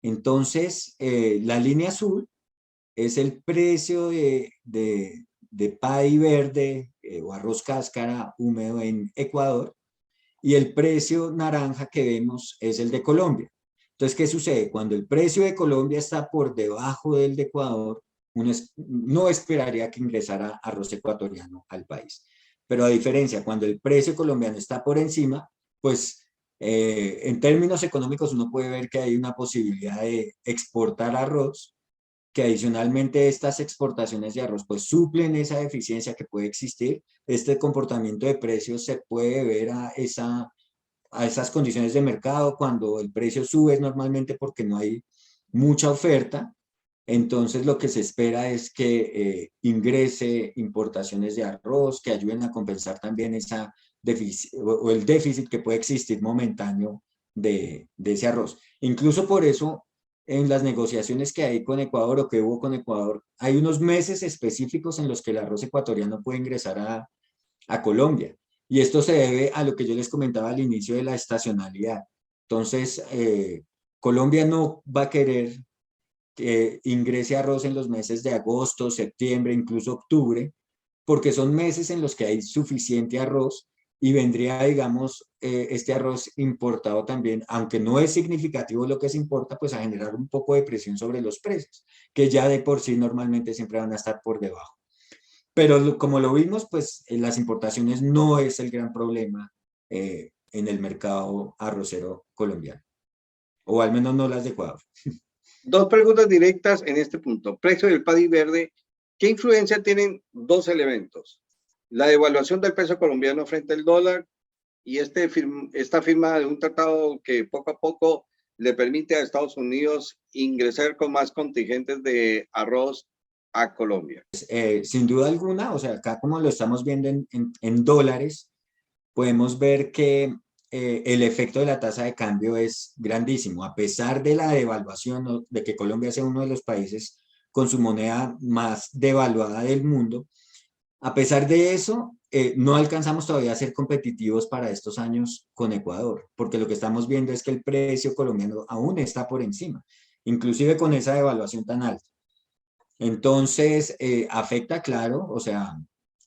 Entonces, la línea azul es el precio de paddy verde o arroz cáscara húmedo en Ecuador, y el precio naranja que vemos es el de Colombia. Entonces, ¿qué sucede? Cuando el precio de Colombia está por debajo del de Ecuador, uno no esperaría que ingresara arroz ecuatoriano al país. Pero a diferencia, cuando el precio colombiano está por encima, pues en términos económicos uno puede ver que hay una posibilidad de exportar arroz, que adicionalmente estas exportaciones de arroz pues suplen esa deficiencia que puede existir. Este comportamiento de precios se puede ver a esas condiciones de mercado. Cuando el precio sube es normalmente porque no hay mucha oferta, entonces lo que se espera es que ingrese importaciones de arroz que ayuden a compensar también esa déficit, o el déficit que puede existir momentáneo de ese arroz. Incluso por eso en las negociaciones que hay con Ecuador o que hubo con Ecuador, hay unos meses específicos en los que el arroz ecuatoriano puede ingresar a Colombia. Y esto se debe a lo que yo les comentaba al inicio de la estacionalidad. Entonces, Colombia no va a querer que ingrese arroz en los meses de agosto, septiembre, incluso octubre, porque son meses en los que hay suficiente arroz y vendría, digamos, este arroz importado también, aunque no es significativo lo que se importa, pues a generar un poco de presión sobre los precios, que ya de por sí normalmente siempre van a estar por debajo. Pero como lo vimos, pues las importaciones no es el gran problema en el mercado arrocero colombiano, o al menos no las de Ecuador. Dos preguntas directas en este punto. Precio del paddy verde. ¿Qué influencia tienen dos elementos? La devaluación del peso colombiano frente al dólar y esta firma de un tratado que poco a poco le permite a Estados Unidos ingresar con más contingentes de arroz a Colombia. Sin duda alguna, o sea, acá como lo estamos viendo en dólares, podemos ver que el efecto de la tasa de cambio es grandísimo. A pesar de la devaluación, de que Colombia sea uno de los países con su moneda más devaluada del mundo, a pesar de eso, no alcanzamos todavía a ser competitivos para estos años con Ecuador, porque lo que estamos viendo es que el precio colombiano aún está por encima, inclusive con esa devaluación tan alta. Entonces, afecta, claro, o sea,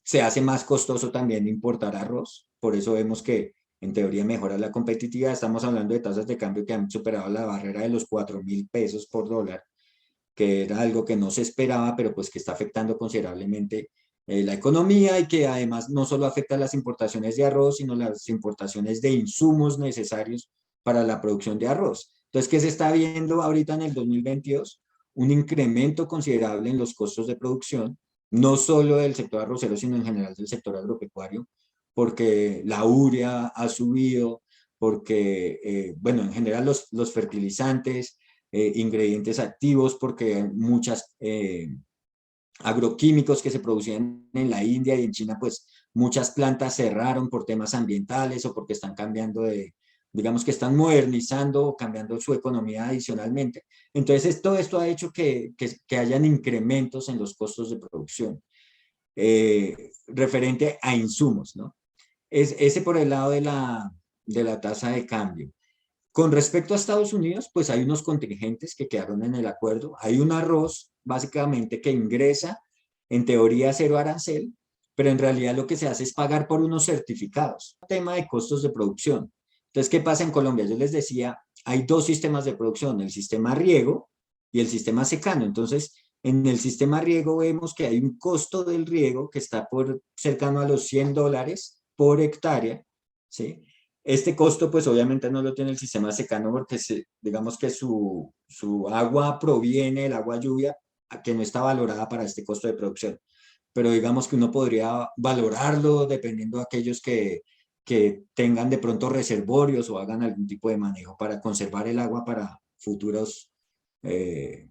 se hace más costoso también importar arroz, por eso vemos que en teoría mejora la competitividad. Estamos hablando de tasas de cambio que han superado la barrera de los 4.000 pesos por dólar, que era algo que no se esperaba, pero pues que está afectando considerablemente la economía, y que además no solo afecta las importaciones de arroz, sino las importaciones de insumos necesarios para la producción de arroz. Entonces, ¿qué se está viendo ahorita en el 2022? Un incremento considerable en los costos de producción, no solo del sector arrocero, sino en general del sector agropecuario, porque la urea ha subido, porque, bueno, en general los fertilizantes, ingredientes activos, porque muchas agroquímicos que se producían en la India y en China, pues muchas plantas cerraron por temas ambientales o porque están cambiando digamos que están modernizando o cambiando su economía adicionalmente. Entonces, todo esto ha hecho que hayan incrementos en los costos de producción referente a insumos, ¿no? Ese por el lado de la tasa de cambio. Con respecto a Estados Unidos, pues hay unos contingentes que quedaron en el acuerdo. Hay un arroz, básicamente, que ingresa, en teoría, cero arancel, pero en realidad lo que se hace es pagar por unos certificados. Tema de costos de producción. Entonces, ¿qué pasa en Colombia? Yo les decía, hay dos sistemas de producción, el sistema riego y el sistema secano. Entonces, en el sistema riego vemos que hay un costo del riego que está cercano a los $100 por hectárea, ¿sí? Este costo, pues obviamente no lo tiene el sistema secano porque digamos que su agua proviene, el agua lluvia, que no está valorada para este costo de producción. Pero digamos que uno podría valorarlo dependiendo de aquellos que tengan de pronto reservorios o hagan algún tipo de manejo para conservar el agua para futuros, eh,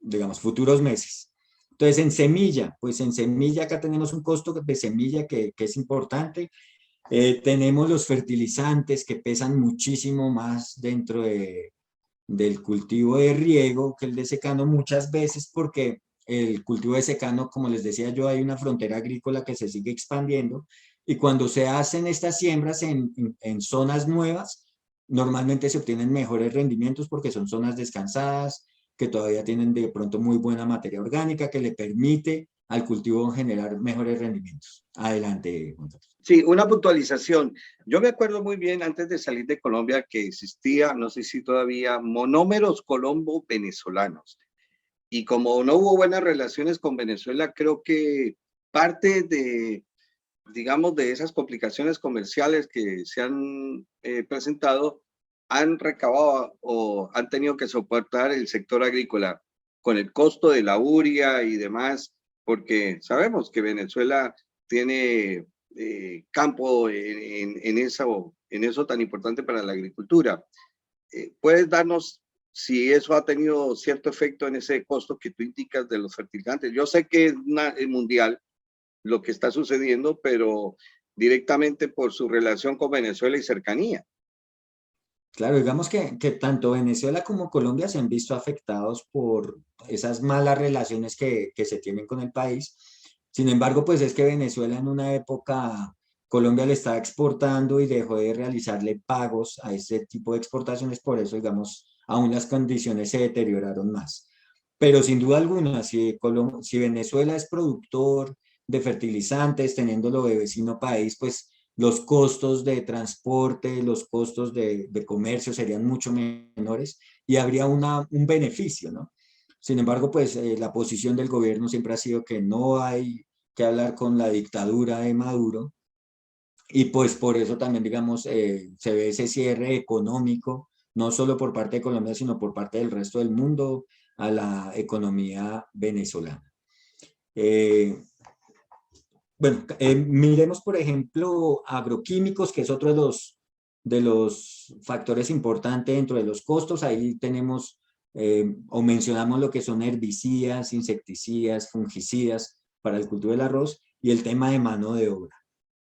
digamos, futuros meses. Entonces, en semilla, pues en semilla acá tenemos un costo de semilla que es importante. Tenemos los fertilizantes que pesan muchísimo más dentro del cultivo de riego que el de secano muchas veces porque el cultivo de secano, como les decía yo, hay una frontera agrícola que se sigue expandiendo y cuando se hacen estas siembras en zonas nuevas, normalmente se obtienen mejores rendimientos porque son zonas descansadas, que todavía tienen de pronto muy buena materia orgánica que le permite al cultivo generar mejores rendimientos. Adelante, Juan Carlos. Sí, una puntualización. Yo me acuerdo muy bien antes de salir de Colombia que existía, no sé si todavía, monómeros Colombo venezolanos. Y como no hubo buenas relaciones con Venezuela, creo que parte de, digamos, de esas complicaciones comerciales que se han presentado, han recabado o han tenido que soportar el sector agrícola con el costo de la urea y demás, porque sabemos que Venezuela tiene campo en eso tan importante para la agricultura. ¿Puedes darnos si eso ha tenido cierto efecto en ese costo que tú indicas de los fertilizantes? Yo sé que es mundial lo que está sucediendo, pero directamente por su relación con Venezuela y cercanía. Claro, digamos que tanto Venezuela como Colombia se han visto afectados por esas malas relaciones que se tienen con el país. Sin embargo, pues es que Venezuela en una época, Colombia le estaba exportando y dejó de realizarle pagos a ese tipo de exportaciones, por eso, digamos, aún las condiciones se deterioraron más. Pero sin duda alguna, si Venezuela es productor de fertilizantes, teniéndolo de vecino país, pues los costos de transporte, los costos de comercio serían mucho menores y habría un beneficio, ¿no? Sin embargo, pues la posición del gobierno siempre ha sido que no hay que hablar con la dictadura de Maduro y pues por eso también, digamos, se ve ese cierre económico, no solo por parte de Colombia, sino por parte del resto del mundo a la economía venezolana. Eh, bueno, miremos, por ejemplo, agroquímicos, que es otro de los factores importantes dentro de los costos. Ahí tenemos o mencionamos lo que son herbicidas, insecticidas, fungicidas para el cultivo del arroz y el tema de mano de obra.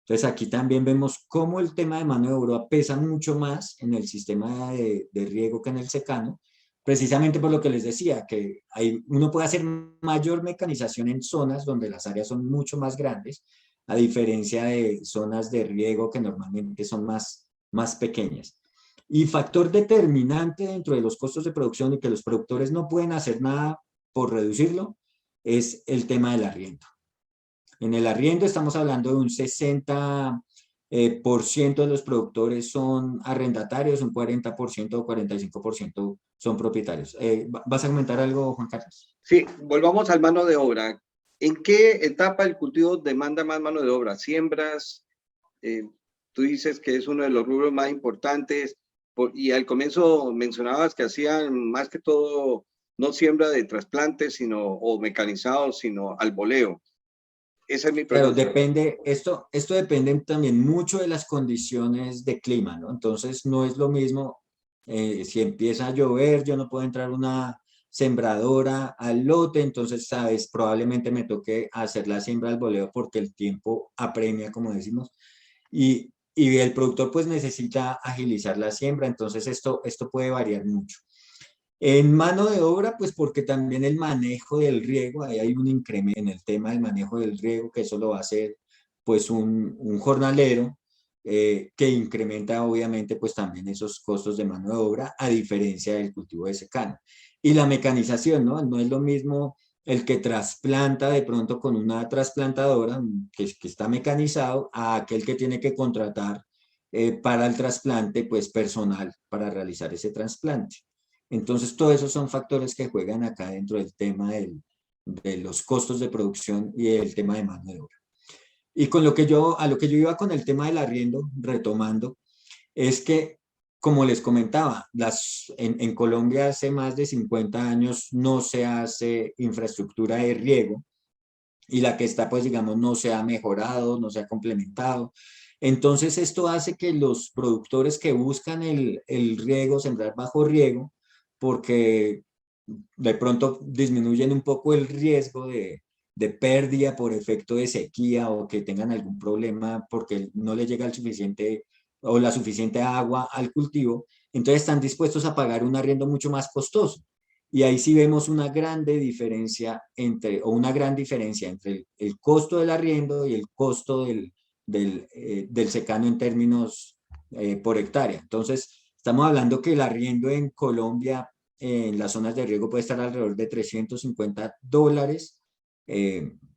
Entonces aquí también vemos cómo el tema de mano de obra pesa mucho más en el sistema de riego que en el secano, precisamente por lo que les decía, que uno puede hacer mayor mecanización en zonas donde las áreas son mucho más grandes, a diferencia de zonas de riego que normalmente son más pequeñas. Y factor determinante dentro de los costos de producción y que los productores no pueden hacer nada por reducirlo, es el tema del arriendo. En el arriendo estamos hablando de un 60% de los productores son arrendatarios, un 40% o 45% son propietarios. ¿Vas a comentar algo, Juan Carlos? Sí, volvamos al mano de obra. ¿En qué etapa el cultivo demanda más mano de obra? ¿Siembras? Tú dices que es uno de los rubros más importantes y al comienzo mencionabas que hacían más que todo no siembra de trasplantes o mecanizados, sino al voleo. Esa es mi Claro, pregunta. depende, esto depende también mucho de las condiciones de clima, ¿no? Entonces no es lo mismo, si empieza a llover, yo no puedo entrar una sembradora al lote, entonces, sabes, probablemente me toque hacer la siembra al voleo porque el tiempo apremia, como decimos, y el productor pues necesita agilizar la siembra, entonces esto puede variar mucho. En mano de obra, pues porque también el manejo del riego, ahí hay un incremento en el tema del manejo del riego, que eso lo va a hacer pues un jornalero, que incrementa obviamente pues también esos costos de mano de obra, a diferencia del cultivo de secano. Y la mecanización, ¿no? No es lo mismo el que trasplanta de pronto con una trasplantadora que está mecanizado a aquel que tiene que contratar para el trasplante pues personal para realizar ese trasplante. Entonces, todos esos son factores que juegan acá dentro del tema de los costos de producción y el tema de mano de obra. Y a lo que yo iba con el tema del arriendo, retomando, es que, como les comentaba, en Colombia hace más de 50 años no se hace infraestructura de riego, y la que está, pues digamos, no se ha mejorado, no se ha complementado. Entonces esto hace que los productores que buscan el riego, sembrar bajo riego, porque de pronto disminuyen un poco el riesgo de pérdida por efecto de sequía o que tengan algún problema porque no les llega el suficiente o la suficiente agua al cultivo, entonces están dispuestos a pagar un arriendo mucho más costoso. Y ahí sí vemos una grande diferencia una gran diferencia entre el costo del arriendo y el costo del secano en términos por hectárea. Entonces, estamos hablando que el arriendo en Colombia, en las zonas de riego, puede estar alrededor de $350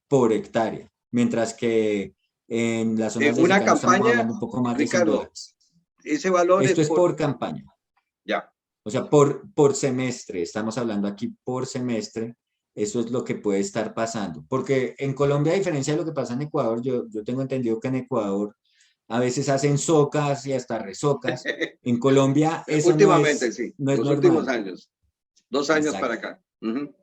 por hectárea, mientras que en las zonas de Una secano estamos campaña, hablando un poco más de Ricardo, $100. ese valor es Esto es por, por campaña. ya. O sea, por semestre, estamos hablando aquí por semestre, eso es lo que puede estar pasando. Porque en Colombia, a diferencia de lo que pasa en Ecuador, yo tengo entendido que en Ecuador a veces hacen socas y hasta resocas. En Colombia eso Últimamente, sí, no es los últimos normal. años, 2 años para Exacto. acá. Ujú.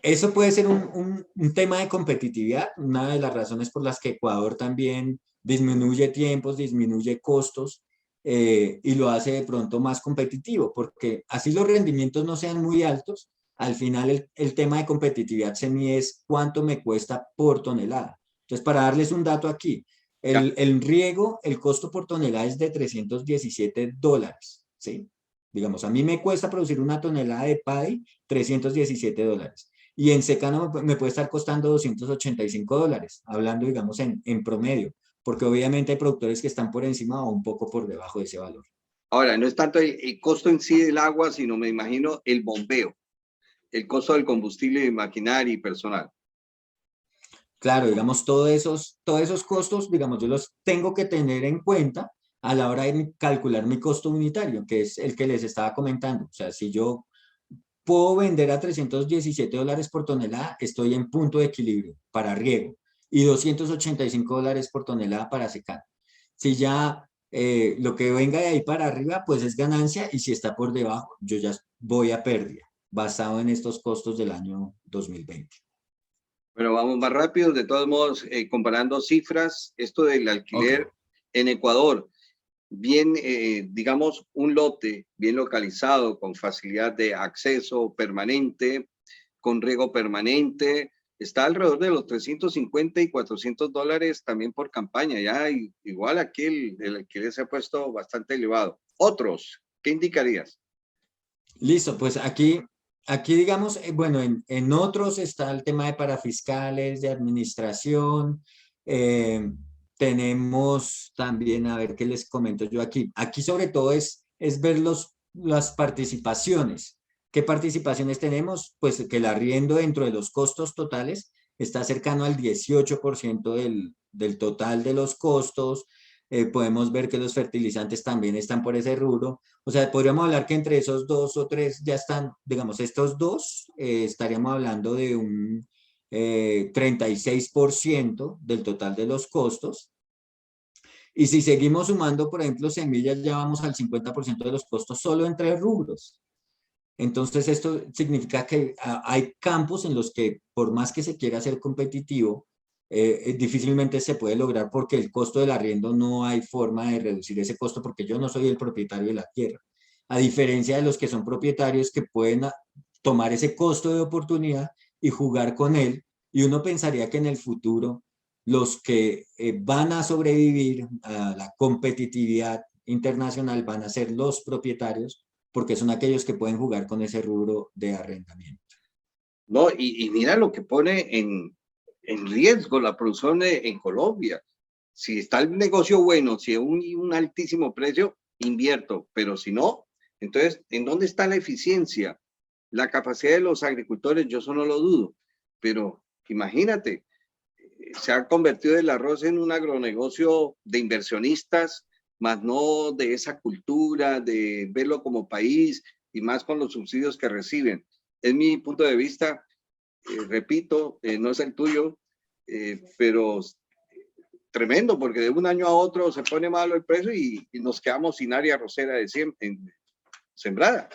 Eso puede ser un tema de competitividad, una de las razones por las que Ecuador también disminuye tiempos, disminuye costos y lo hace de pronto más competitivo, porque así los rendimientos no sean muy altos, al final el tema de competitividad se mide es cuánto me cuesta por tonelada. Entonces, para darles un dato aquí, Ya. el riego, el costo por tonelada es de $317, ¿sí? Digamos, a mí me cuesta producir una tonelada de paddy $317 y en secano me puede estar costando $285, hablando, digamos, en promedio, porque obviamente hay productores que están por encima o un poco por debajo de ese valor. Ahora, no es tanto el costo en sí del agua, sino me imagino el bombeo, el costo del combustible de maquinaria y personal. Claro, digamos, todos esos costos, digamos, yo los tengo que tener en cuenta a la hora de calcular mi costo unitario, que es el que les estaba comentando. O sea, si yo puedo vender a $317 por tonelada, estoy en punto de equilibrio para riego y $285 por tonelada para secar. Si ya lo que venga de ahí para arriba, pues es ganancia y si está por debajo, yo ya voy a pérdida, basado en estos costos del año 2020. Pero vamos más rápido, de todos modos, comparando cifras, esto del Ok. alquiler en Ecuador, bien, digamos, un lote bien localizado, con facilidad de acceso permanente, con riego permanente, está alrededor de los 350 y $400 también por campaña. Ya igual aquí el alquiler se ha puesto bastante elevado. Otros, ¿qué indicarías? Listo, pues aquí digamos, bueno, en otros está el tema de parafiscales, de administración. eh, Tenemos también, a ver qué les comento yo aquí. Aquí sobre todo es ver las participaciones. ¿Qué participaciones tenemos? Pues que el arriendo dentro de los costos totales está cercano al 18% del total de los costos. Podemos ver que los fertilizantes también están por ese rubro. O sea, podríamos hablar que entre esos dos o tres ya están, digamos, estos dos, estaríamos hablando de un 36% del total de los costos. Y si seguimos sumando, por ejemplo, semillas, ya vamos al 50% de los costos solo en tres rubros. Entonces, esto significa que hay campos en los que, por más que se quiera ser competitivo, difícilmente se puede lograr porque el costo del arriendo no hay forma de reducir ese costo porque yo no soy el propietario de la tierra. A diferencia de los que son propietarios que pueden tomar ese costo de oportunidad y jugar con él. Y uno pensaría que en el futuro los que van a sobrevivir a la competitividad internacional van a ser los propietarios porque son aquellos que pueden jugar con ese rubro de arrendamiento. No, y mira lo que pone en riesgo la producción en Colombia. Si está el negocio bueno, si es un altísimo precio, invierto, pero si no, entonces, ¿en dónde está la eficiencia? La capacidad de los agricultores, yo eso no lo dudo, pero imagínate, se ha convertido el arroz en un agronegocio de inversionistas, más no de esa cultura, de verlo como país y más con los subsidios que reciben. Es mi punto de vista, repito, no es el tuyo, pero tremendo, porque de un año a otro se pone malo el precio y nos quedamos sin área arrocera de sembrada.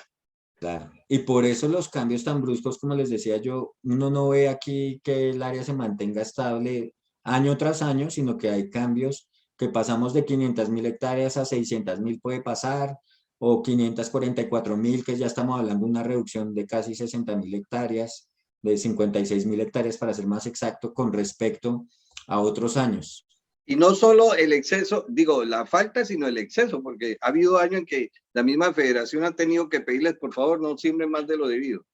Claro. Y por eso los cambios tan bruscos, como les decía yo, uno no ve aquí que el área se mantenga estable año tras año, sino que hay cambios que pasamos de 500.000 hectáreas a 600.000 puede pasar, o 544.000, que ya estamos hablando de una reducción de casi 60.000 hectáreas, de 56.000 hectáreas para ser más exacto, con respecto a otros años. Y no solo el exceso, digo, la falta, sino el exceso, porque ha habido años en que la misma federación ha tenido que pedirles, por favor, no siembren más de lo debido.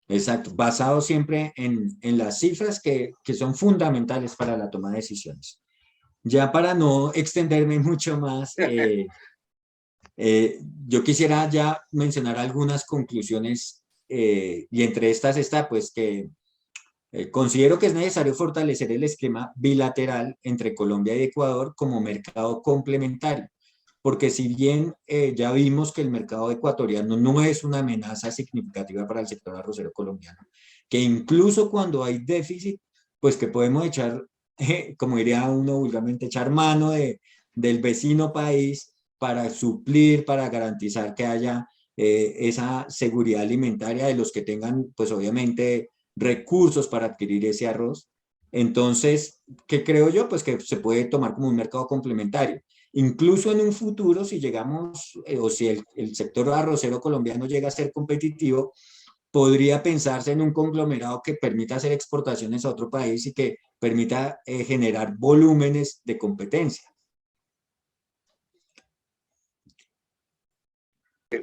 Exacto, basado siempre en las cifras que son fundamentales para la toma de decisiones. Ya para no extenderme mucho más, yo quisiera ya mencionar algunas conclusiones y entre estas está pues que considero que es necesario fortalecer el esquema bilateral entre Colombia y Ecuador como mercado complementario, porque si bien ya vimos que el mercado ecuatoriano no es una amenaza significativa para el sector arrocero colombiano, que incluso cuando hay déficit, pues que podemos echar, como diría uno vulgarmente, echar mano del vecino país para suplir, para garantizar que haya esa seguridad alimentaria de los que tengan, pues obviamente, recursos para adquirir ese arroz. Entonces, ¿qué creo yo? Pues que se puede tomar como un mercado complementario. Incluso en un futuro, si llegamos, o si el sector arrocero colombiano llega a ser competitivo, podría pensarse en un conglomerado que permita hacer exportaciones a otro país y que permita generar volúmenes de competencia.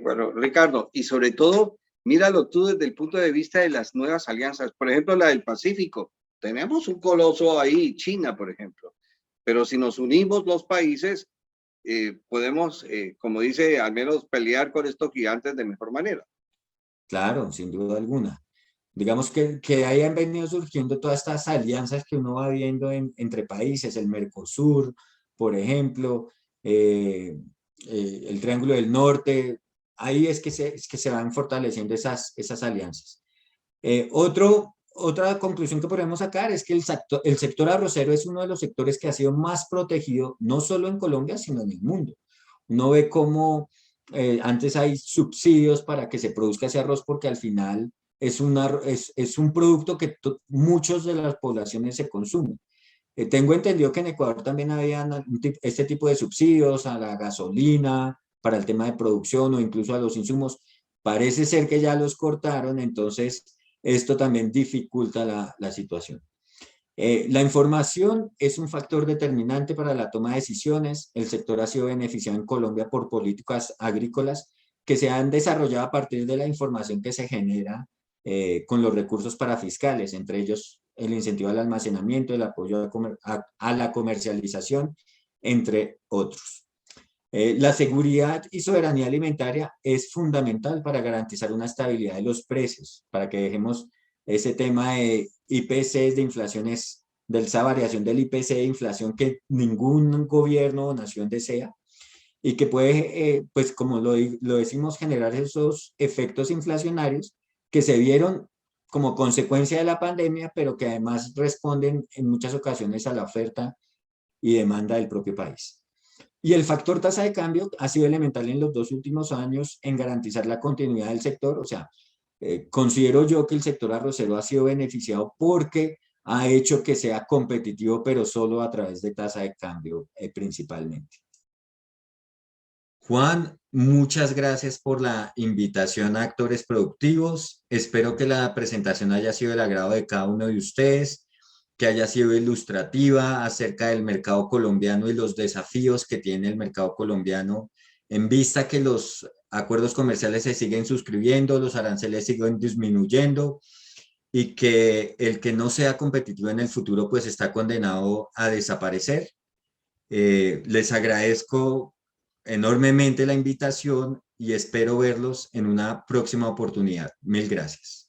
Bueno, Ricardo, y sobre todo, míralo tú desde el punto de vista de las nuevas alianzas. Por ejemplo, la del Pacífico. Tenemos un coloso ahí, China, por ejemplo. Pero si nos unimos los países, podemos, como dice, al menos pelear con estos gigantes de mejor manera. Claro, sin duda alguna. Digamos que ahí han venido surgiendo todas estas alianzas que uno va viendo entre países, el Mercosur, por ejemplo, el Triángulo del Norte. Ahí es que se van fortaleciendo esas alianzas. Otra conclusión que podemos sacar es que el sector arrocero es uno de los sectores que ha sido más protegido, no solo en Colombia, sino en el mundo. Uno ve cómo antes hay subsidios para que se produzca ese arroz porque al final es un producto que muchos de las poblaciones se consumen. Tengo entendido que en Ecuador también había este tipo de subsidios a la gasolina, para el tema de producción o incluso a los insumos. Parece ser que ya los cortaron, entonces esto también dificulta la situación. La información es un factor determinante para la toma de decisiones. El sector ha sido beneficiado en Colombia por políticas agrícolas que se han desarrollado a partir de la información que se genera con los recursos parafiscales, entre ellos el incentivo al almacenamiento, el apoyo a la comercialización, entre otros. La seguridad y soberanía alimentaria es fundamental para garantizar una estabilidad de los precios, para que dejemos ese tema de IPCs, de inflaciones, de esa variación del IPC de inflación que ningún gobierno o nación desea y que puede, pues como lo decimos, generar esos efectos inflacionarios que se vieron como consecuencia de la pandemia, pero que además responden en muchas ocasiones a la oferta y demanda del propio país. Y el factor tasa de cambio ha sido elemental en los 2 últimos años en garantizar la continuidad del sector. O sea, considero yo que el sector arrocero ha sido beneficiado porque ha hecho que sea competitivo, pero solo a través de tasa de cambio principalmente. Juan, muchas gracias por la invitación a Actores Productivos. Espero que la presentación haya sido del agrado de cada uno de ustedes, que haya sido ilustrativa acerca del mercado colombiano y los desafíos que tiene el mercado colombiano en vista que los acuerdos comerciales se siguen suscribiendo, los aranceles siguen disminuyendo y que el que no sea competitivo en el futuro pues está condenado a desaparecer. Les agradezco enormemente la invitación y espero verlos en una próxima oportunidad. Mil gracias.